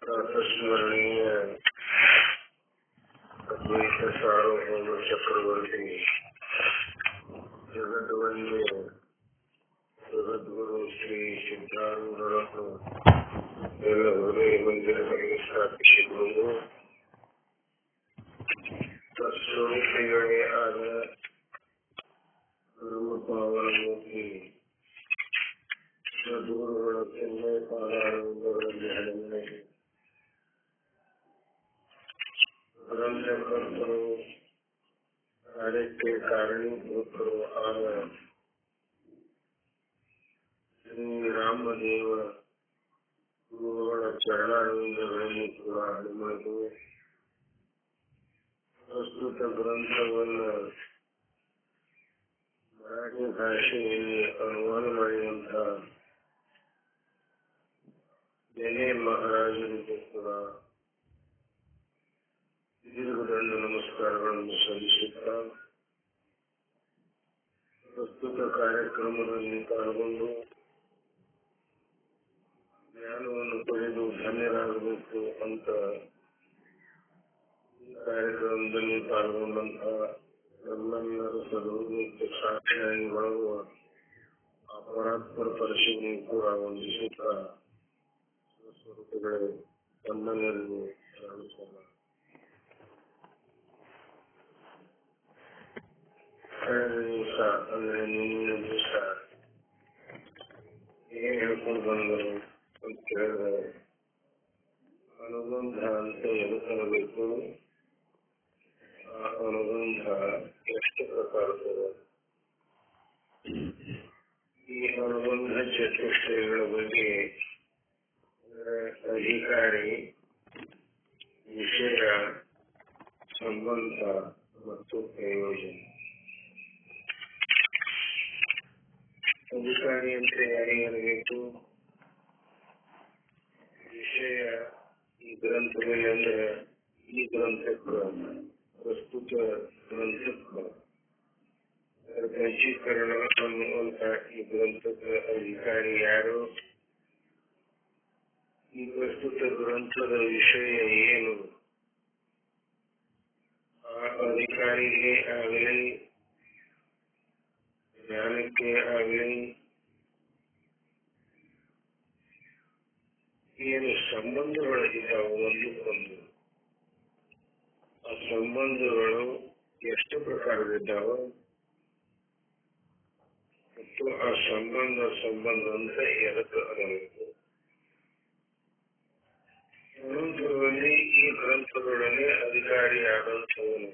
ಪ್ರಾತಸ್ಮರಣೀಯ ಅದ್ವೈತ ಸಾರ್ವಭೌಮ ಚಕ್ರವರ್ತಿ ಜಗದ್ವಂದ್ಯ ಜಗದ್ಗುರು ಶ್ರೀ ಸಿದ್ಧಾರೂಢರನ್ನು ಎಲ್ಲ ಹೃದಯ ಮಂದಿರಗಳಿಗೆ ಸ್ಥಾಪಿಸಿಕೊಂಡು ತತ್ಸ್ವರೂಪಿಗಳೇ ಆದ ನಮ್ಮ ಪಾವನಮೂರ್ತಿ ಸದ್ಗುರುಗಳ ಚಿನ್ಮಯ ಪಾದಾರವಿಂದಗಳಲ್ಲಿ ಹಳೆಮನೆಗೆ ಅನನ್ಯಕರ್ತರು ಕಾರ್ಯಕ್ಕೆ ಕಾರಣೀಭೂತರು ಆದ ಶ್ರೀರಾಮದೇವ ಗುರುಗಳ ಚರಣಾರವಿಂದಗಳಲ್ಲಿ ಕೂಡ ಹಳೆಮನೆಗೆ ಪ್ರಸ್ತುತ ಗ್ರಂಥವನ್ನು ಮರಾಠಿ ಭಾಷೆಯಲ್ಲಿ ಅನುವಾದ ಮಾಡಿದಂಥ ಜನೆ ಮಹಾರಾಜರಿಗೆ ಕೂಡ ದೀರ್ಘದಂಡ ನಮಸ್ಕಾರಗಳನ್ನು ಸಲ್ಲಿಸುತ್ತಾ ಪ್ರಸ್ತುತ ಕಾರ್ಯಕ್ರಮದಲ್ಲಿ ಪಾಲ್ಗೊಂಡು ಜ್ಞಾನವನ್ನು ಪಡೆದು ಧನ್ಯರಾಗಬೇಕು ಅಂತ ಈ ಕಾರ್ಯಕ್ರಮದಲ್ಲಿ ಪಾಲ್ಗೊಂಡಂತಹ ನಮ್ಮೆಲ್ಲರ ಸದೋದಯಕ್ಕೆ ಸಾಕ್ಷಿಯಾಗಿ ಒಳಗುವ ಆ ಪರಾತ್ಪರ ಪರಿಶೀಲನೆ ಕೂಡ ವಂದಿಸುತ್ತಾ ಸ್ವರೂಪಗಳೇ ತಮ್ಮೆಲ್ಲರಿಗೂ ಶರಣು. ಕಳೆದ ದಿವಸ ಅಂದ್ರೆ ನಿನ್ನೆ ದಿವಸ ಏನ್ ಹೇಳ್ಕೊಂಡು ಬಂದರು ಅಂತ ಹೇಳಿದ್ರೆ ಅನುಬಂಧ ಅಂತ ಎದುಕಬೇಕು, ಆ ಅನುಬಂಧ ಎಷ್ಟು ಪ್ರಕಾರದ, ಈ ಅನುಬಂಧ ಚತುಷ್ಟಯಗಳ ಬಗ್ಗೆ ಅಧಿಕಾರಿ, ವಿಷಯ, ಸಂಬಂಧ ಮತ್ತು ಪ್ರಯೋಜನ. ಅಧಿಕಾರಿ ಅಂತ ಯಾರಿಗಿರಬೇಕು? ವಿಷಯ ಈ ಗ್ರಂಥದಲ್ಲಿ ಅಂದ್ರೆ ಈ ಗ್ರಂಥಕ್ಕೆ ಪ್ರಸ್ತುತ ಗ್ರಂಥಕ್ಕೆ ಪಂಚೀಕರಣ ಅನ್ನುವಂತ ಈ ಗ್ರಂಥದ ಅಧಿಕಾರಿ ಯಾರು? ಈ ಪ್ರಸ್ತುತ ಗ್ರಂಥದ ವಿಷಯ ಏನು? ಆ ಅಧಿಕಾರಿಗೆ ಆಗಲಿ ಜ್ಞಾನಕ್ಕೆ ಆಗಲಿ ಏನು ಸಂಬಂಧಗಳಿದ್ದಾವೆ ಒಂದಕ್ಕೊಂದು, ಆ ಸಂಬಂಧಗಳು ಎಷ್ಟು ಪ್ರಕಾರದಿದ್ದಾವೆ ಮತ್ತು ಆ ಸಂಬಂಧ ಅಂತ ಎದಕ್ಕೆ ಅನ್ನಬೇಕು. ನಂತರದಲ್ಲಿ ಈ ಗ್ರಂಥದೊಡನೆ ಅಧಿಕಾರಿಯಾದಂಥವನು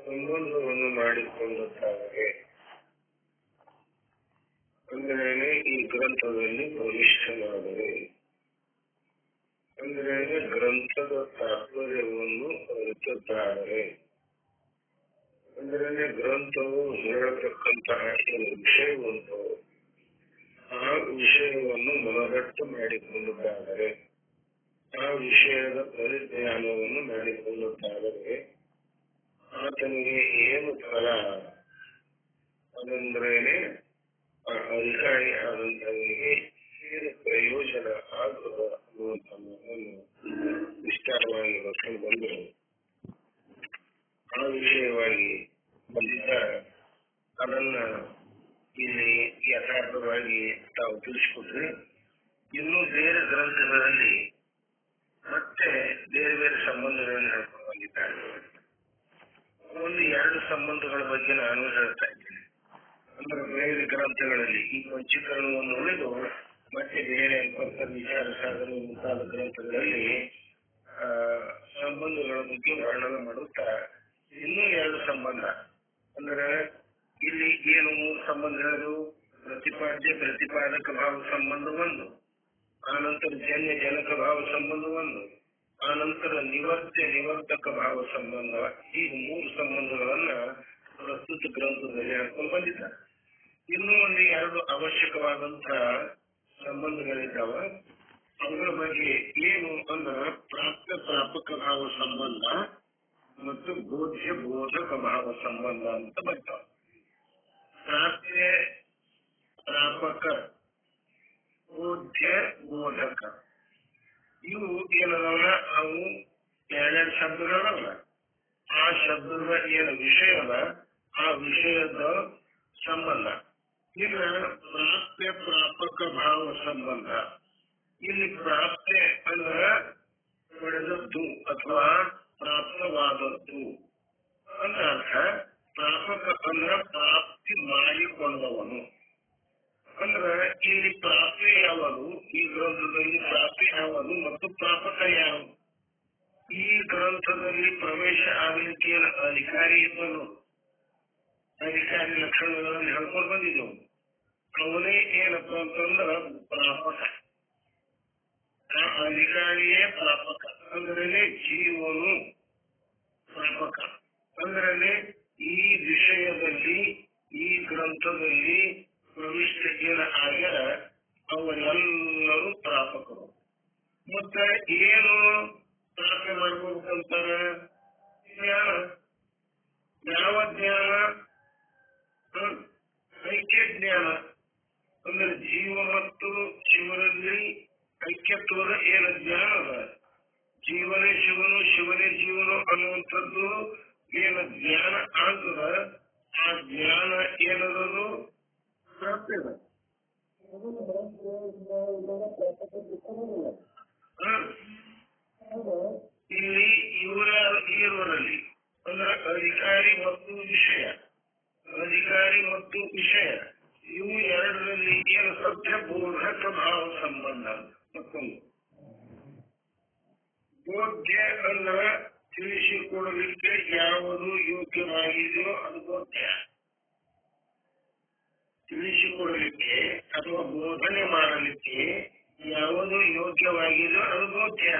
ಸಂಬಂಧವನ್ನು ಮಾಡಿಕೊಂಡಂತಾದರೆ ಅಂದ್ರೇನೆ ಈ ಗ್ರಂಥದಲ್ಲಿ ಪ್ರವಿಷ್ಟನಾದರೆ, ಅಂದ್ರೇನೆ ಗ್ರಂಥದ ತಾತ್ಪರ್ಯವನ್ನು ಅರಿತಿದ್ದಾರೆ, ಅಂದ್ರೇನೆ ಗ್ರಂಥವು ಹೇಳತಕ್ಕಂತಹ ಏನು ವಿಷಯವುಂಟು ಆ ವಿಷಯವನ್ನು ಮನದಟ್ಟು ಮಾಡಿಕೊಂಡಿದ್ದಾದರೆ, ಆ ವಿಷಯದ ಪರಿಜ್ಞಾನವನ್ನು ಮಾಡಿಕೊಂಡಿದ್ದಾದರೆ ಆತನಿಗೆ ಏನು ಫಲ? ಅದಂದ್ರೇನೆ ಆ ಅಧಿಕಾರಿ ಆದಂತವನಿಗೆ ಏನು ಪ್ರಯೋಜನ ಆಗುವ ಅನ್ನುವಂಥದ್ದನ್ನು ವಿಸ್ತಾರವಾಗಿ ಹೊತ್ತು ಬಂದರು. ಆ ವಿಷಯವಾಗಿ ಬಂದಿದ್ದ ಅದನ್ನ ಇಲ್ಲಿ ಯಥಾರ್ಥವಾಗಿ ತಾವು ತಿಳಿಸಿಕೊಟ್ರೆ, ಇನ್ನೂ ಬೇರೆ ಗ್ರಂಥಗಳಲ್ಲಿ ಮತ್ತೆ ಬೇರೆ ಬೇರೆ ಸಂಬಂಧಗಳನ್ನು ಹೇಳ್ಕೊಂಡು ಬಂದಿದ್ದಾರೆ. ಒಂದು ಎರಡು ಸಂಬಂಧಗಳ ಬಗ್ಗೆ ನಾನು ಹೇಳ್ತಾ ಇದ್ದೇನೆ. ಅಂದ್ರೆ ಬೇರೆ ಗ್ರಂಥಗಳಲ್ಲಿ ಈ ಪಂಚೀಕರಣವನ್ನು ಉಳಿದು ಮತ್ತೆ ಬೇರೆ ವಿಚಾರ ಸಾಧನೆ ಮುಂತಾದ ಗ್ರಂಥಗಳಲ್ಲಿ ಸಂಬಂಧಗಳ ಬಗ್ಗೆ ವರ್ಣನೆ ಮಾಡುತ್ತಾ ಇನ್ನೂ ಎರಡು ಸಂಬಂಧ ಅಂದ್ರೆ ಇಲ್ಲಿ ಏನು ಮೂರು ಸಂಬಂಧ ಹೇಳುದು, ಪ್ರತಿಪಾದ್ಯ ಪ್ರತಿಪಾದಕ ಭಾವ ಸಂಬಂಧ ಒಂದು, ಆನಂತರ ಜನ್ಯ ಜನಕ ಭಾವ ಸಂಬಂಧ ಒಂದು, ಆನಂತರ ನಿವರ್ತ್ಯ ನಿವರ್ತಕ ಭಾವ ಸಂಬಂಧ. ಈ ಮೂರು ಸಂಬಂಧಗಳನ್ನ ಪ್ರಸ್ತುತ ಗ್ರಂಥದಲ್ಲಿ ಹೇಳ್ಕೊಂಡು ಬಂದಿದ್ದಾರೆ. ಇನ್ನೂ ಒಂದು ಎರಡು ಅವಶ್ಯಕವಾದಂತಹ ಸಂಬಂಧಗಳಿದ್ದಾವ. ಅವುಗಳ ಬಗ್ಗೆ ಏನು ಅಂದ್ರೆ ಪ್ರಾಪ್ತ ಪ್ರಾಪಕ ಭಾವ ಸಂಬಂಧ ಮತ್ತು ಬೋಧ್ಯ ಬೋಧಕ ಭಾವ ಸಂಬಂಧ ಅಂತ ಬರ್ತಾವ. ಪ್ರಾಪ್ಯ ಪ್ರಾಪಕ ಬೋಧ್ಯ ಬೋಧಕ ಇವು ಏನದಲ್ಲ ಅವು ಎರಡೆರಡು ಶಬ್ದಗಳಲ್ಲ. ಆ ಶಬ್ದದ ಏನು ವಿಷಯ ಅದ ಆ ವಿಷಯದ ಸಂಬಂಧ. ಈಗ ಪ್ರಾಪ್ಯ ಪ್ರಾಪಕ ಭಾವ ಸಂಬಂಧ. ಇಲ್ಲಿ ಪ್ರಾಪ್ತೆ ಅಂದ್ರ ಪಡೆದದ್ದು ಅಥವಾ ಪ್ರಾಪ್ತವಾದದ್ದು ಅಂತ ಅರ್ಥ. ಪ್ರಾಪಕ ಅಂದ್ರ ಪ್ರಾಪ್ತಿ ಮಾಡಿಕೊಂಡವನು. ಅಂದ್ರ ಇಲ್ಲಿ ಪ್ರಾಪ್ತಿ ಯಾವುದು, ಈ ಗ್ರಂಥದಲ್ಲಿ ಪ್ರಾಪ್ತಿ ಯಾವುದು ಮತ್ತು ಪ್ರಾಪಕ ಯಾವುದು. ಈ ಗ್ರಂಥದಲ್ಲಿ ಪ್ರವೇಶ ಆಗಲಿಕ್ಕೆ ಅಧಿಕಾರಿ ಇದ್ದನು. ಅಧಿಕಾರಿ ಲಕ್ಷಣಗಳನ್ನು ಹೇಳ್ಕೊಂಡು ಬಂದಿದ್ದೆವು. ಅವನೇ ಏನಪ್ಪ ಅಂತಂದ್ರ ಪ್ರಾಪಕ. ಆ ಅಧಿಕಾರಿಯೇ ಪ್ರಾಪಕ. ಅಂದ್ರೆ ಜೀವನು ಪ್ರಾಪಕ. ಅಂದ್ರೆ ಈ ವಿಷಯದಲ್ಲಿ ಈ ಗ್ರಂಥದಲ್ಲಿ ಪ್ರವಿಷ್ಟ ಏನ ಆಗ್ಯಾರ ಅವರೆಲ್ಲರೂ ಪ್ರಾಪಕರು. ಮತ್ತೆ ಏನು ಪ್ರಾರ್ಥನೆ ಮಾಡ್ಬೇಕಂತಾರ? ಜ್ಞಾನ. ಯಾವ ಜ್ಞಾನ? ಐಕ್ಯ ಜ್ಞಾನ. ಅಂದ್ರೆ ಜೀವ ಮತ್ತು ಶಿವನಲ್ಲಿ ಐಕ್ಯತ್ವದ ಏನು ಜ್ಞಾನ ಅದ, ಜೀವನೇ ಶಿವನು ಶಿವನೇ ಜೀವನು ಅನ್ನುವಂಥದ್ದು ಏನು ಜ್ಞಾನ ಆಗ್ತದ, ಆ ಜ್ಞಾನ ಏನದು ಪ್ರಾಪ್ತಿ ಅದ. ಇಲ್ಲಿ ಇವರಲ್ಲಿ ಅಂದ್ರೆ ಅಧಿಕಾರಿ ಮತ್ತು ವಿಷಯ, ಅಧಿಕಾರಿ ಮತ್ತು ವಿಷಯ ಇವು ಎರಡರಲ್ಲಿ ಏನು ಸತ್ಯ ಬೋಧಕ ಭಾವ ಸಂಬಂಧ. ಮತ್ತೊಂದು ಬೋಧ್ಯ ಅಂದ್ರ ತಿಳಿಸಿಕೊಡಲಿಕ್ಕೆ ಯಾವುದು ಯೋಗ್ಯವಾಗಿದೆಯೋ ಅದು ಬೋಧ್ಯ. ತಿಳಿಸಿಕೊಡಲಿಕ್ಕೆ ಅಥವಾ ಬೋಧನೆ ಮಾಡಲಿಕ್ಕೆ ಯಾವುದು ಯೋಗ್ಯವಾಗಿದೆಯೋ ಅದು ಬೋಧ್ಯ.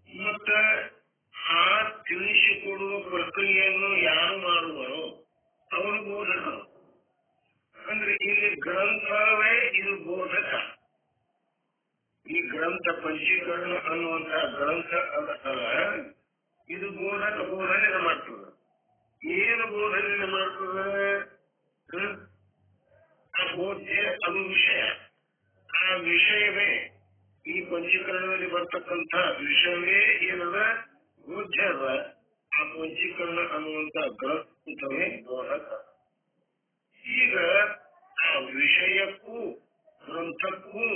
ಮತ್ತ ಆ ತಿಳಿಸಿಕೊಡುವ ಪ್ರಕ್ರಿಯೆಯನ್ನು ಯಾರು ಮಾಡುವರೋ ಅವರು ಬೋಧಕರು. ಅಂದ್ರೆ ಇಲ್ಲಿ ಗ್ರಂಥವೇ ಇದು ಬೋಧಕ. ಈ ಗ್ರಂಥ ಪಂಚೀಕರಣ ಅನ್ನುವಂತಹ ಗ್ರಂಥ ಅಲ್ಲ, ಇದು ಬೋಧಕ ಬೋಧನೆ ಮಾಡ್ತದೆ. ಏನು ಬೋಧನೆ ಮಾಡ್ತದೆ? ಆ ಬೋಧ್ಯ ಅದು ವಿಷಯ. ಆ ವಿಷಯವೇ ಈ ಪಂಚೀಕರಣದಲ್ಲಿ ಬರ್ತಕ್ಕಂಥ ವಿಷಯವೇ ಏನದ ಬೋಧ್ಯ ಅದ. ಆ ಪಂಚೀಕರಣ ಅನ್ನುವಂತ ಗ್ರಂಥವೇ ಬೋಧಕ. ಈಗ ಆ ವಿಷಯಕ್ಕೂ ಗ್ರಂಥಕ್ಕೂ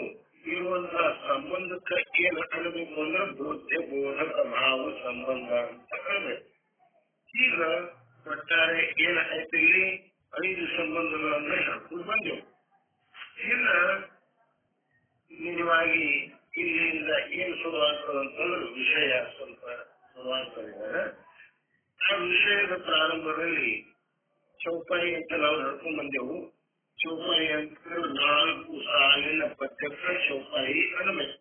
ಇರುವಂತಹ ಸಂಬಂಧಕ್ಕೆ ಏನು ಅನ್ನಬೇಕು ಅಂದ್ರೆ ಬೋಧ್ಯ ಬೋಧಕ ಭಾವ ಸಂಬಂಧ ಅಂತ ಹೇಳ್ಬೇಕು. ಈಗ ಒಟ್ಟಾರೆ ಏನಾಯ್ತು, ಇಲ್ಲಿ 5 ಸಂಬಂಧಗಳನ್ನ ಹೇಳ್ಕೊಂಡು ಬಂದೆವು. ಇನ್ನ ನಿಜವಾಗಿ ಇಲ್ಲಿಂದ ಏನು ಶುರುವಾಗ್ತದಂತಂದ್ರೆ ವಿಷಯ ಸ್ವಲ್ಪ ಶುರುವಾಗ್ತದೆ. ಆ ವಿಷಯದ ಪ್ರಾರಂಭದಲ್ಲಿ ಚೌಪಾಯಿ ಅಂತ ನಾವು ನಡ್ಕೊಂಡ್ ಬಂದೆವು. ಚೌಪಾಯಿ ಅಂತ 4 ಸಾಲಿನ ಪದ್ಯಕ್ಕೆ ಚೌಪಾಯಿ ಅನ್ನಬೇಕು.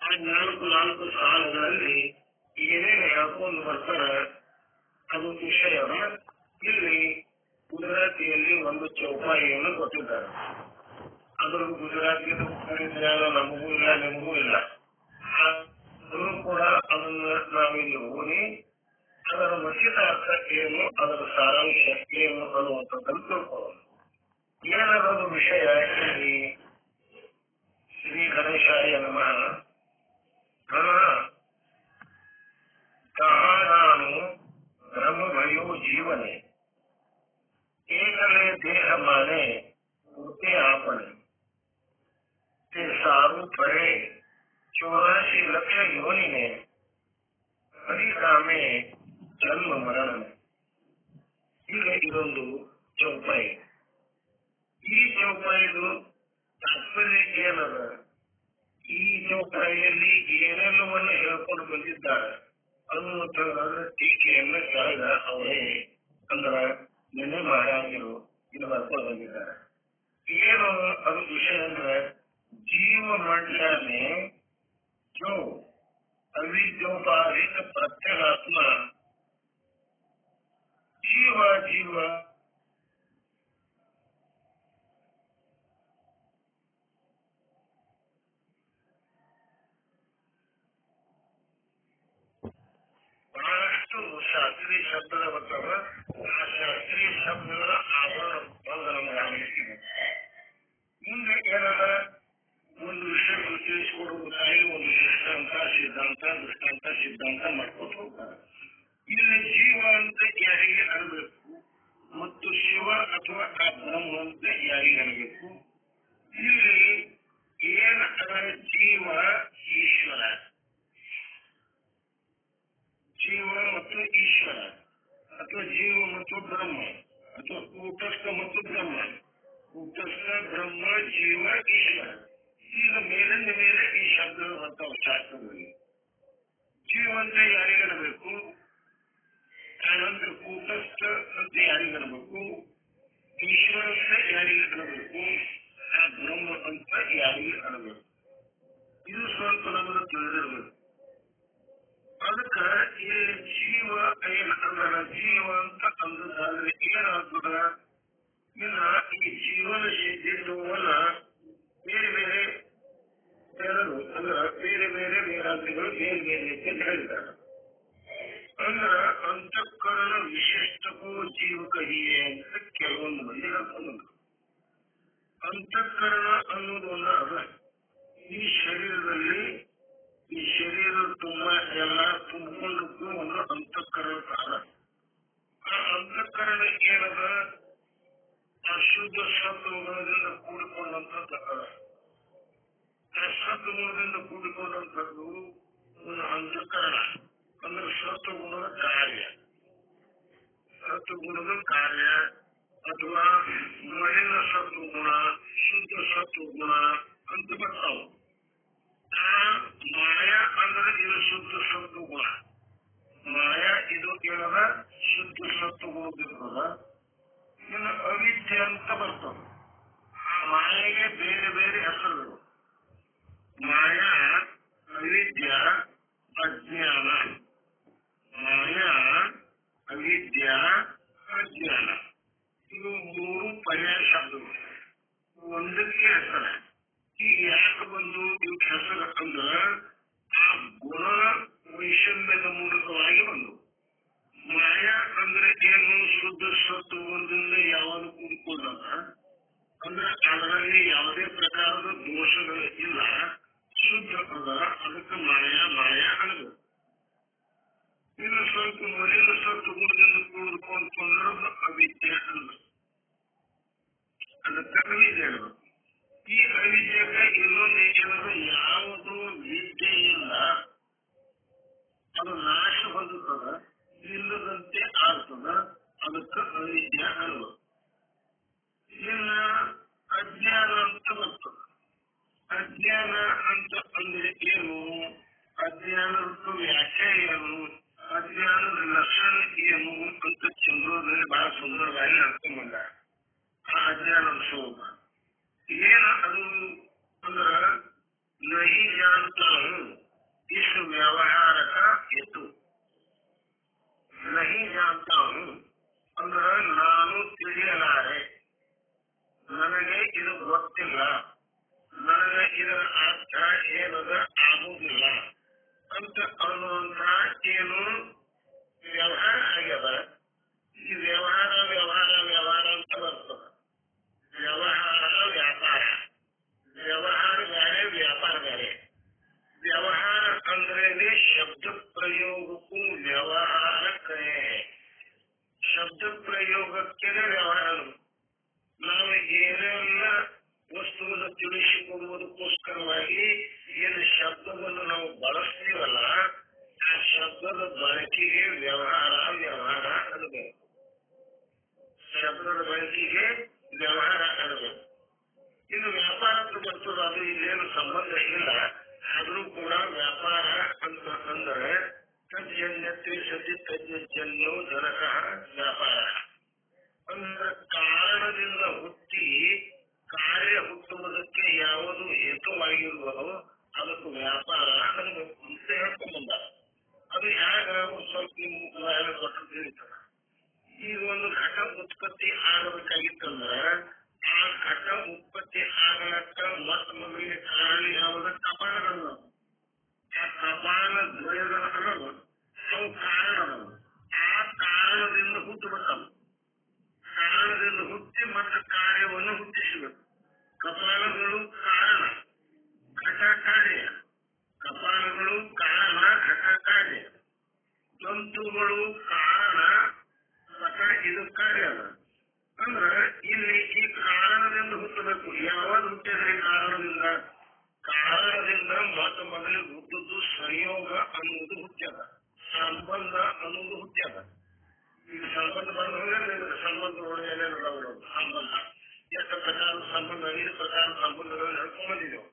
ಆ 4 ಸಾಲುಗಳಲ್ಲಿ ಏನೇನು ಹೇಳ್ಕೊಂಡು ಬರ್ತಾರ ಅದು ವಿಷಯ. ಇಲ್ಲಿ ಗುಜರಾತಿಯಲ್ಲಿ ಒಂದು ಚೌಪಾಯಿಯನ್ನು ಕೊಟ್ಟಿದ್ದಾರೆ. ಅದರ ಗುಜರಾತಿಯ ಜ್ಞಾನ ನಮಗೂ ಇಲ್ಲ ನಿಮಗೂ ಇಲ್ಲ. ಆದರೂ ಕೂಡ ಅದನ್ನ ನಾವಿಲ್ಲಿ ಓದಿ ಅದರ ಮಸಿದಾರ್ಥ ಏನು, ಅದರ ಸಾರಾಂಶ ಏನು ಅನ್ನುವಂಥದ್ದನ್ನು ತಿಳ್ಕೊಳ್ಳೋಣ. ಏನದು ವಿಷಯ? ಇಲ್ಲಿ ಶ್ರೀ ಗಣೇಶಾಯ ನಮಃ. ನಾನು ಬ್ರಹ್ಮಭಯೋ ಜೀವನೆ ಏಕಲೇ ದೇಹ ಮಾನೆ ಮೂರ್ತಿ आपने ते सारू पड़े 84 ಲಕ್ಷ ಯೋನಿನೆ ಹರಿಧಾಮೆ ಜನ್ಮ ಮರಣ. ಈಗ ಇದೊಂದು ಚೌಪಾಯಿ. ಈ ಚೌಪಾಯಿದು ತಾತ್ಪರ್ಯ ಏನದ? ಈ ಚೌಪಾಯಿಯಲ್ಲಿ ಏನೆಲ್ಲವನ್ನು ಹೇಳ್ಕೊಂಡು ಬಂದಿದ್ದಾರೆ ಅನ್ನುವಂಥದ್ರ ಟೀಕೆಯನ್ನ ಕೆಳಗ ಅವರೇ ಅಂದ್ರ ನೆನೆ ಮಹಾರಾಜರು ಇದು ಬರ್ಕೊಂಡು ಬಂದಿದ್ದಾರೆ. ಏನು ಅದು ವಿಷಯ ಅಂದ್ರೆ जीव मंडलाने जो अविद्योपाधिक प्रत्यगात्मा जीव जीव ಬಹಳಷ್ಟು ಶಾಸ್ತ್ರೀಯ ಶಬ್ದಗಳ ಬರ್ತಾವ. ಆ ಶಾಸ್ತ್ರೀಯ ಶಬ್ದಗಳ ಆವರಣ ಬಂಧನ ಮಾಡಲಿಕ್ಕೆ ಮುಂದೆ ಏನದ ಒಂದು ವಿಷಯ ತಿಳಿಸಿಕೊಡುವ ಹೋಗ್ತಾಯಿ ಒಂದು ದೃಷ್ಟಾಂತ ಸಿದ್ಧಾಂತ ದೃಷ್ಟಾಂತ ಸಿದ್ಧಾಂತ ಮಾಡ್ಕೊತ ಹೋಗ್ತಾರೆ. ಇಲ್ಲಿ ಜೀವ ಅಂತ ಯಾರಿಗೆ ಅನ್ಬೇಕು ಮತ್ತು ಶಿವ ಅಥವಾ ಆ ಬ್ರಹ್ಮ ಅಂತ ಯಾರಿಗೆ ಅನ್ಬೇಕು? ಇಲ್ಲಿ ಏನ ಜೀವ ಈಶ್ವರ, ಜೀವ ಮತ್ತು ಈಶ್ವರ ಅಥವಾ ಜೀವ ಮತ್ತು ಬ್ರಹ್ಮ ಅಥವಾ ಕೂಟಸ್ಥ ಮತ್ತು ಬ್ರಹ್ಮ, ಕೂಟಸ್ಥ ಬ್ರಹ್ಮ ಜೀವ ಈಶ್ವರ. ಈಗ ಮೇಲಿಂದ ಮೇಲೆ ಈ ಶಬ್ದಗಳು ಬರ್ತಾವ ಶಾಸ್ತ್ರದಲ್ಲಿ. ಜೀವ ಅಂತ ಯಾರಿಗನಬೇಕು? ಆನಂತರ ಕೂಟಸ್ಥ ಅಂತ ಯಾರಿಗನಬೇಕು? ಈಶ್ವರ ಅಂತ ಯಾರಿಗೆ ಅನಬೇಕು? ಆ ಬ್ರಹ್ಮ ಅಂತ ಯಾರಿಗೆ ಅನಬೇಕು? ಇದು ಸ್ವಲ್ಪ ನಮಗೆ ತಿಳಿದಿರಬೇಕು. ಅದಕ್ಕ ಈ ಜೀವ ಏನಂದ್ರ ಜೀವ ಅಂತ ಅಂದಾದ್ರೆ ಏನಾಗ್ತದ? ಇನ್ನ ಈ ಜೀವನ ಸಿದ್ಧಿಸುವನ್ನ ಬೇರೆ ಬೇರೆ ಜನರು ಅಂದ್ರ ಬೇರೆ ಬೇರೆ ವೇದಾಂತಿಗಳು ಬೇರೆ ಬೇರೆ ಅಂತ ಹೇಳಿದ್ದಾರೆ. ಅಂದ್ರ ಅಂತಃಕರಣ ವಿಶಿಷ್ಟಕ್ಕೂ ಜೀವಕ ಹೀಗೆ ಅಂತ ಕೆಲವೊಂದು ಮಂದಿ ಹೇಳ್ಕೊಂಡು, ಅಂತಃಕರಣ ಅನ್ನೋದು ಒಂದು ಅದ. ಈ ಶರೀರದಲ್ಲಿ ಈ ಶರೀರ ತುಂಬಾ ಎಲ್ಲ ತುಂಬಿಕೊಂಡಕ್ಕೂ ಒಂದು ಅಂತಃಕರಣ ಅದ. ಆ ಅಂತಃಕರಣ ಏನದ? ಅಶುದ್ಧ ಸತ್ವಗುಣದಿಂದ ಕೂಡಿಕೊಂಡಂಥದ್ದು ಅದ. ಆ ಸತ್ವಗುಣದಿಂದ ಕೂಡಿಕೊಂಡಂಥದ್ದು ಒಂದು ಅಂತಃಕರಣ ಅಂದ್ರೆ ಸತ್ವಗುಣದ ಕಾರ್ಯ, ಸತ್ವಗುಣದ ಕಾರ್ಯ ಅಥವಾ ಮಲಿನ ಸತ್ವಗುಣ, ಶುದ್ಧ ಸತ್ವಗುಣ ಅಂತ ಬರ್ತಾವ. ಆ ಮಾಯ ಅಂದ್ರೆ ಇದು ಶುದ್ಧ ಸತ್ವಗುಣ. ಮಾಯ ಇದು ಏನದ? ಶುದ್ಧ ಸತ್ವಗುಣದಿರ್ತದ. ಇನ್ನು ಅವಿದ್ಯೆ ಅಂತ ಬರ್ತದ. ಆ ಮಾಯೆಗೆ ಬೇರೆ ಬೇರೆ ಹೆಸರುಗಳು. ಮಾಯ, ಅವಿದ್ಯ, ಅಜ್ಞಾನ. ಮಾಯ, ಅವಿದ್ಯ, ಅಜ್ಞಾನ ಇವು ಮೂರು ಪರ್ಯಾಯ ಶಬ್ದಗಳು. ಒಂದಕ್ಕೆ ಹೆಸರ. ಈ ಯಾಕೆ ಬಂದು ಇವ್ ಹೆಸರು ಅಂದ್ರ ಆ ಗುಣ ವೈಷಮ್ಯದ ಮೂಲಕವಾಗಿ ಬಂದು. ಮಾಯ ಅಂದ್ರೆ ಏನು? ಶುದ್ಧ ಸತ್ವದಿಂದ ಯಾವುದು ಕೂಡಿಕೊಂಡಲ್ಲ, ಅಂದ್ರೆ ಅದರಲ್ಲಿ ಯಾವುದೇ ಪ್ರಕಾರದ ದೋಷಗಳು ಇಲ್ಲ, ಶುದ್ಧ ಅದ. ಅದಕ್ಕೆ ಮಾಯ ಮಾಯ ಅನ್ನಬೇಕು. ಇನ್ನು ಸ್ವಲ್ಪ ಮಲಿನ ಸತ್ವಗುಣದಿಂದ ಕೂಡಿಕೊಂಡ್ರೆ ಅವಿದ್ಯೆ ಅನ್ನಬೇಕು. ಅದಕ್ಕೆ ಅವಿದ್ಯೆ ಅನ್ನಬೇಕು. ಈ ಅವಿದ್ಯೆಗೆ ಇನ್ನೊಂದು ಏನಂದ್ರೆ ಯಾವುದು ವಿದ್ಯೆ ಇಲ್ಲ ಅದು ನಾಶ ಹೊಂದುತ್ತದ, ಇಲ್ಲದಂತೆ ಆಗ್ತದ. ಅದಕ್ಕೆ ಅವಿದ್ಯೆ ಅನ್ನಬೇಕು. ಇನ್ನ ಅಜ್ಞಾನ ಅಂತ ಬರ್ತದೆ. ಅಜ್ಞಾನ ಅಂತ ಅಂದ್ರೆ ಏನು? ಅಜ್ಞಾನದ ವ್ಯಾಖ್ಯೆ ಏನು? ಅಜ್ಞಾನದ ಲಕ್ಷಣ ಏನು ಅಂತ ಚಂದ್ರೋದಲ್ಲಿ ಬಹಳ ಸುಂದರವಾಗಿ ನಡ್ಕೊಂಡ್ಬಂದ. ಆ ಅಜ್ಞಾನದ ಸ್ವರೂಪ ಏನ ಅದು ಅಂದ್ರ ನಹಿ ಜಾನ್ತಾನು ಇಸ್ ವ್ಯವಹಾರಕ ಇತ್ತು. ನಹಿ ಜಾನ್ತಾನು ಅಂದ್ರ ನಾನು ತಿಳಿಯಲಾರೆ, ನನಗೆ ಇದು ಗೊತ್ತಿಲ್ಲ, ನನಗೆ ಇದರ ಅರ್ಥ ಏನದ ಆಗುವುದಿಲ್ಲ ಅಂತ ಅನ್ನುವಂತ ಏನು ವ್ಯವಹಾರ ಆಗ್ಯದ. ಈ ವ್ಯವಹಾರ ವ್ಯವಹಾರ ವ್ಯವಹಾರ ಅಂತ ಬರ್ತದ. ವ್ಯವಹಾರ ವ್ಯಾಪಾರ, ವ್ಯವಹಾರ ಬೇರೆ ವ್ಯಾಪಾರ ಬೇರೆ. ವ್ಯವಹಾರ ಅಂದ್ರೆ ಶಬ್ದ ಪ್ರಯೋಗಕ್ಕೂ ವ್ಯವಹಾರ ಕ್ರಿಯೆ. ಶಬ್ದ ಪ್ರಯೋಗಕ್ಕೆ ವ್ಯವಹಾರ. ನಾವು ಏನೆಲ್ಲ ವಸ್ತುವನ್ನು ತಿಳಿಸಿಕೊಡುವುದಕ್ಕೋಸ್ಕರವಾಗಿ ಏನು ಶಬ್ದವನ್ನು ನಾವು ಬಳಸ್ತೀವಲ್ಲ, ಆ ಶಬ್ದದ ಬಳಕೆಗೆ ವ್ಯವಹಾರ ವ್ಯವಹಾರ ಅನ್ನಬೇಕು. ಶಬ್ದದ ಬಳಕೆಗೆ ವ್ಯವಹಾರ ಅನ್ನಬೇಕು. ಇನ್ನು ವ್ಯಾಪಾರ ಅಂತ ಬರ್ತದೆ, ಅದು ಇಲ್ಲೇನು ಸಂಬಂಧ ಇಲ್ಲ. ಆದ್ರೂ ಕೂಡ ವ್ಯಾಪಾರ ಅಂತ ಅಂದ್ರೆ ತಜ್ಜನ್ಯತೆ ಸತಿ ತಜ್ಜನ್ಯೋ ಜನಕ ವ್ಯಾಪಾರ ಅಂದ್ರೆ ಕಾರಣದಿಂದ ಹುಟ್ಟಿ ಕಾರ್ಯ ಹುಟ್ಟುವುದಕ್ಕೆ ಯಾವುದು ಹೇತುವಾಗಿರುವುದೋ ಅದಕ್ಕೆ ವ್ಯಾಪಾರ ಅನ್ನಬೇಕು ಅಂತ ಹೇಳ್ಕೊಂಬಂದ. ಅದು ಹೇಗ ಸ್ವಲ್ಪ ನಿಮ್ಗೆ ಕೊಟ್ಟು ತಿಳಿತಾರ. ಈಗ ಒಂದು ಘಟ ಉತ್ಪತ್ತಿ ಆಗಬೇಕಾಗಿತ್ತಂದ್ರ ಆ ಘಟ ಉತ್ಪತ್ತಿ ಆಗಲಕ್ಕ ಮತ್ತ ಮೊದಲಿಗೆ ಕಾರಣ ಯಾವುದು? ಕಪಾಲಗಳು. ಆ ಕಪಾಲ ದ್ವಯಗಳು ಅವು ಕಾರಣಗಳು. ಆ ಕಾರಣದಿಂದ ಹುಟ್ಟಬೇಕು. ಕಾರಣದಿಂದ ಹುಟ್ಟಿ ಮತ್ತೆ ಕಾರ್ಯವನ್ನು ಹುಟ್ಟಿಸಬೇಕು. ಕಪಾಲಗಳು ಕಾರಣ, ಘಟ ಕಾರ್ಯ. ಮೊದಲಿಗೆ ಹುಟ್ಟದ್ದು ಸಂಯೋಗ ಅನ್ನೋದು ಹುಟ್ಟ್ಯದ, ಸಂಬಂಧ ಅನ್ನೋದು ಹುಟ್ಟ್ಯದ. ಈಗ ಸಂಬಂಧ ಬಂದ್ರೆ ಸಂಬಂಧ ಏನೇನು ಸಂಬಂಧ ಎಷ್ಟು ಪ್ರಕಾರ ಸಂಬಂಧ, 5 ಪ್ರಕಾರ ಸಂಬಂಧಗಳು ನಡ್ಕೊಂಡ್ ಬಂದಿದ್ದೆವು.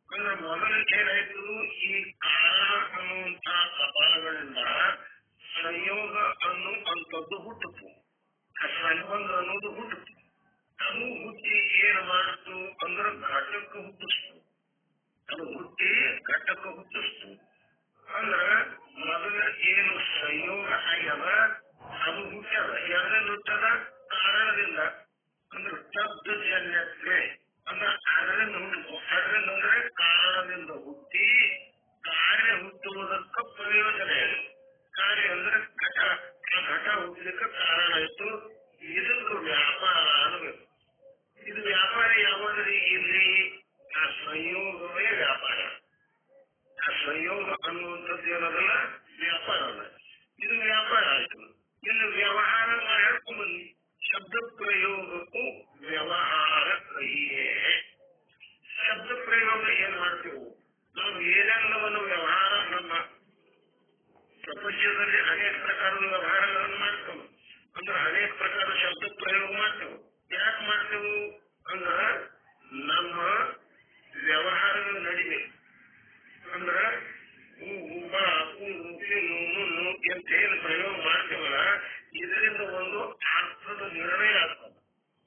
ಅಂದ್ರೆ ಮೊದಲಿಗೆ ಏನಾಯ್ತು, ಈ ಕಾರಣ ಅನ್ನುವಂತ ಕಪಾಲಗಳಿಂದ ಸಂಯೋಗ ಅನ್ನುವಂಥದ್ದು ಹುಟ್ಟಿತು, ಸಂಬಂಧ ಅನ್ನೋದು ಹುಟ್ಟಿತು. ಅದು ಹುಟ್ಟಿ ಏನು ಮಾಡಿತು ಅಂದ್ರೆ ಘಟಕ್ಕೆ ಹುಟ್ಟಿಸ್ತು. ಅದು ಹುಟ್ಟಿ ಘಟಕ್ಕೆ ಹುಟ್ಟಿಸ್ತು. ಅಂದ್ರೆ ಮೊದಲ ಏನು ಸಂಯೋಗ ಆಗ್ಯದ ಅದು ಹುಟ್ಟ್ಯದ. ಎರಡನೇ ಹುಟ್ಟದ ಕಾರಣದಿಂದ, ಅಂದ್ರೆ ಶಬ್ದಜನ್ಯತ್ವೆ ಅಂದ್ರೆ ಅದರಿಂದ ಹುಟ್ಟು. ಅದರಿಂದ ಅಂದ್ರೆ ಕಾರಣದಿಂದ ಹುಟ್ಟಿ ಕಾರ್ಯ ಹುಟ್ಟುವುದಕ್ಕ ಪ್ರಯೋಜನ ಇದೆ. ಕಾರ್ಯ ಅಂದ್ರೆ ಘಟ, ಆ ಘಟ ಹುಟ್ಟಲಿಕ್ಕೆ ಕಾರಣ ಆಯ್ತು. ಇದಕ್ಕೆ ವ್ಯಾಪಾರ ಅನ್ನಬೇಕು. ಇದು ವ್ಯಾಪಾರ ಯಾವಾದ್ರಿ? ಇಲ್ಲಿ ಆ ಸಂಯೋಗವೇ ವ್ಯಾಪಾರ. ಆ ಸಂಯೋಗ ಅನ್ನುವಂಥದ್ದು ಏನದಲ್ಲ ವ್ಯಾಪಾರ ಅಲ್ಲ, ಇದು ವ್ಯಾಪಾರ ಆಯ್ತು. ಇನ್ನು ವ್ಯವಹಾರ ಹೇಳ್ಕೊಂಡ್ಬನ್ನಿ. ಶಬ್ದ ಪ್ರಯೋಗಕ್ಕೂ ವ್ಯವಹಾರ ಕಹಿಯೇ. ಶಬ್ದ ಪ್ರಯೋಗ ಏನ್ ಮಾಡ್ತೇವೆ ನಾವು? ಏನೆಲ್ಲವನ್ನು ವ್ಯವಹಾರ ನಮ್ಮ ಪ್ರಪಂಚದಲ್ಲಿ ಅನೇಕ ಪ್ರಕಾರದ ವ್ಯವಹಾರಗಳನ್ನು ಮಾಡ್ತೇವೆ. ಅಂದ್ರೆ ಅನೇಕ ಪ್ರಕಾರ ಶಬ್ದ ಪ್ರಯೋಗ ಮಾಡ್ತೇವೆ. ಯಾಕೆ ಮಾಡ್ತೇವೆ ಅಂದ್ರ ನಮ್ಮ ವ್ಯವಹಾರಗಳ ನಡಿವೆ. ಅಂದ್ರ ಅಂತ ಏನು ಪ್ರಯೋಗ ಮಾಡ್ತೇವಲ್ಲ, ಇದರಿಂದ ಒಂದು ಅರ್ಥದ ನಿರ್ಣಯ ಆಗ್ತದ,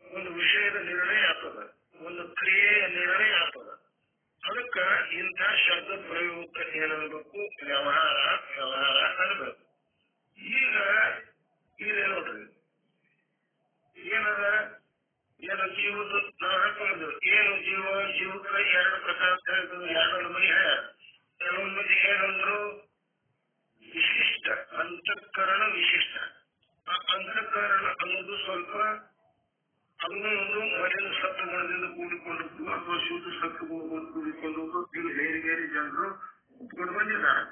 ಒಂದು ವಿಷಯದ ನಿರ್ಣಯ ಆಗ್ತದ, ಒಂದು ಕ್ರಿಯೆಯ ನಿರ್ಣಯ ಆಗ್ತದ. ಅದಕ್ಕ ಇಂಥ ಶಬ್ದ ಪ್ರಯೋಗಕ್ಕೆ ಏನಬೇಕು? ವ್ಯವಹಾರ ವ್ಯವಹಾರ ಅನ್ನಬೇಕು. ಈಗ ಇಲ್ಲಿ ನೋಡ್ರಿ ಏನದ, ಏನು ಜೀವದ ನಾವು ಹಾಕೊಂಡು ಏನು ಜೀವ, ಜೀವಕ್ಕೆ 2 ಪ್ರಕಾರ ಹೇಳ್ತದೆ. 2 ಮಂದಿ ಹೇಳ್ಯಾರ. ಕೆಲವೊಂದು ಮಂದಿ ಏನಂದ್ರು ವಿಶಿಷ್ಟ, ಅಂತಃಕರಣ ವಿಶಿಷ್ಟ. ಆ ಅಂತಃಕರಣ ಅನ್ನೋದು ಸ್ವಲ್ಪ ಅದನ್ನು ಒಂದು ಮಲಿನ ಸತ್ವಗುಣದಿಂದ ಕೂಡಿಕೊಂಡಿದ್ದು ಅಥವಾ ಶುದ್ಧ ಸತ್ವಗುಣದಿಂದ ಕೂಡಿಕೊಂಡು ಇದು ಬೇರೆ ಬೇರೆ ಜನರು ಒಪ್ಕೊಂಡು ಬಂದಿದ್ದಾರೆ.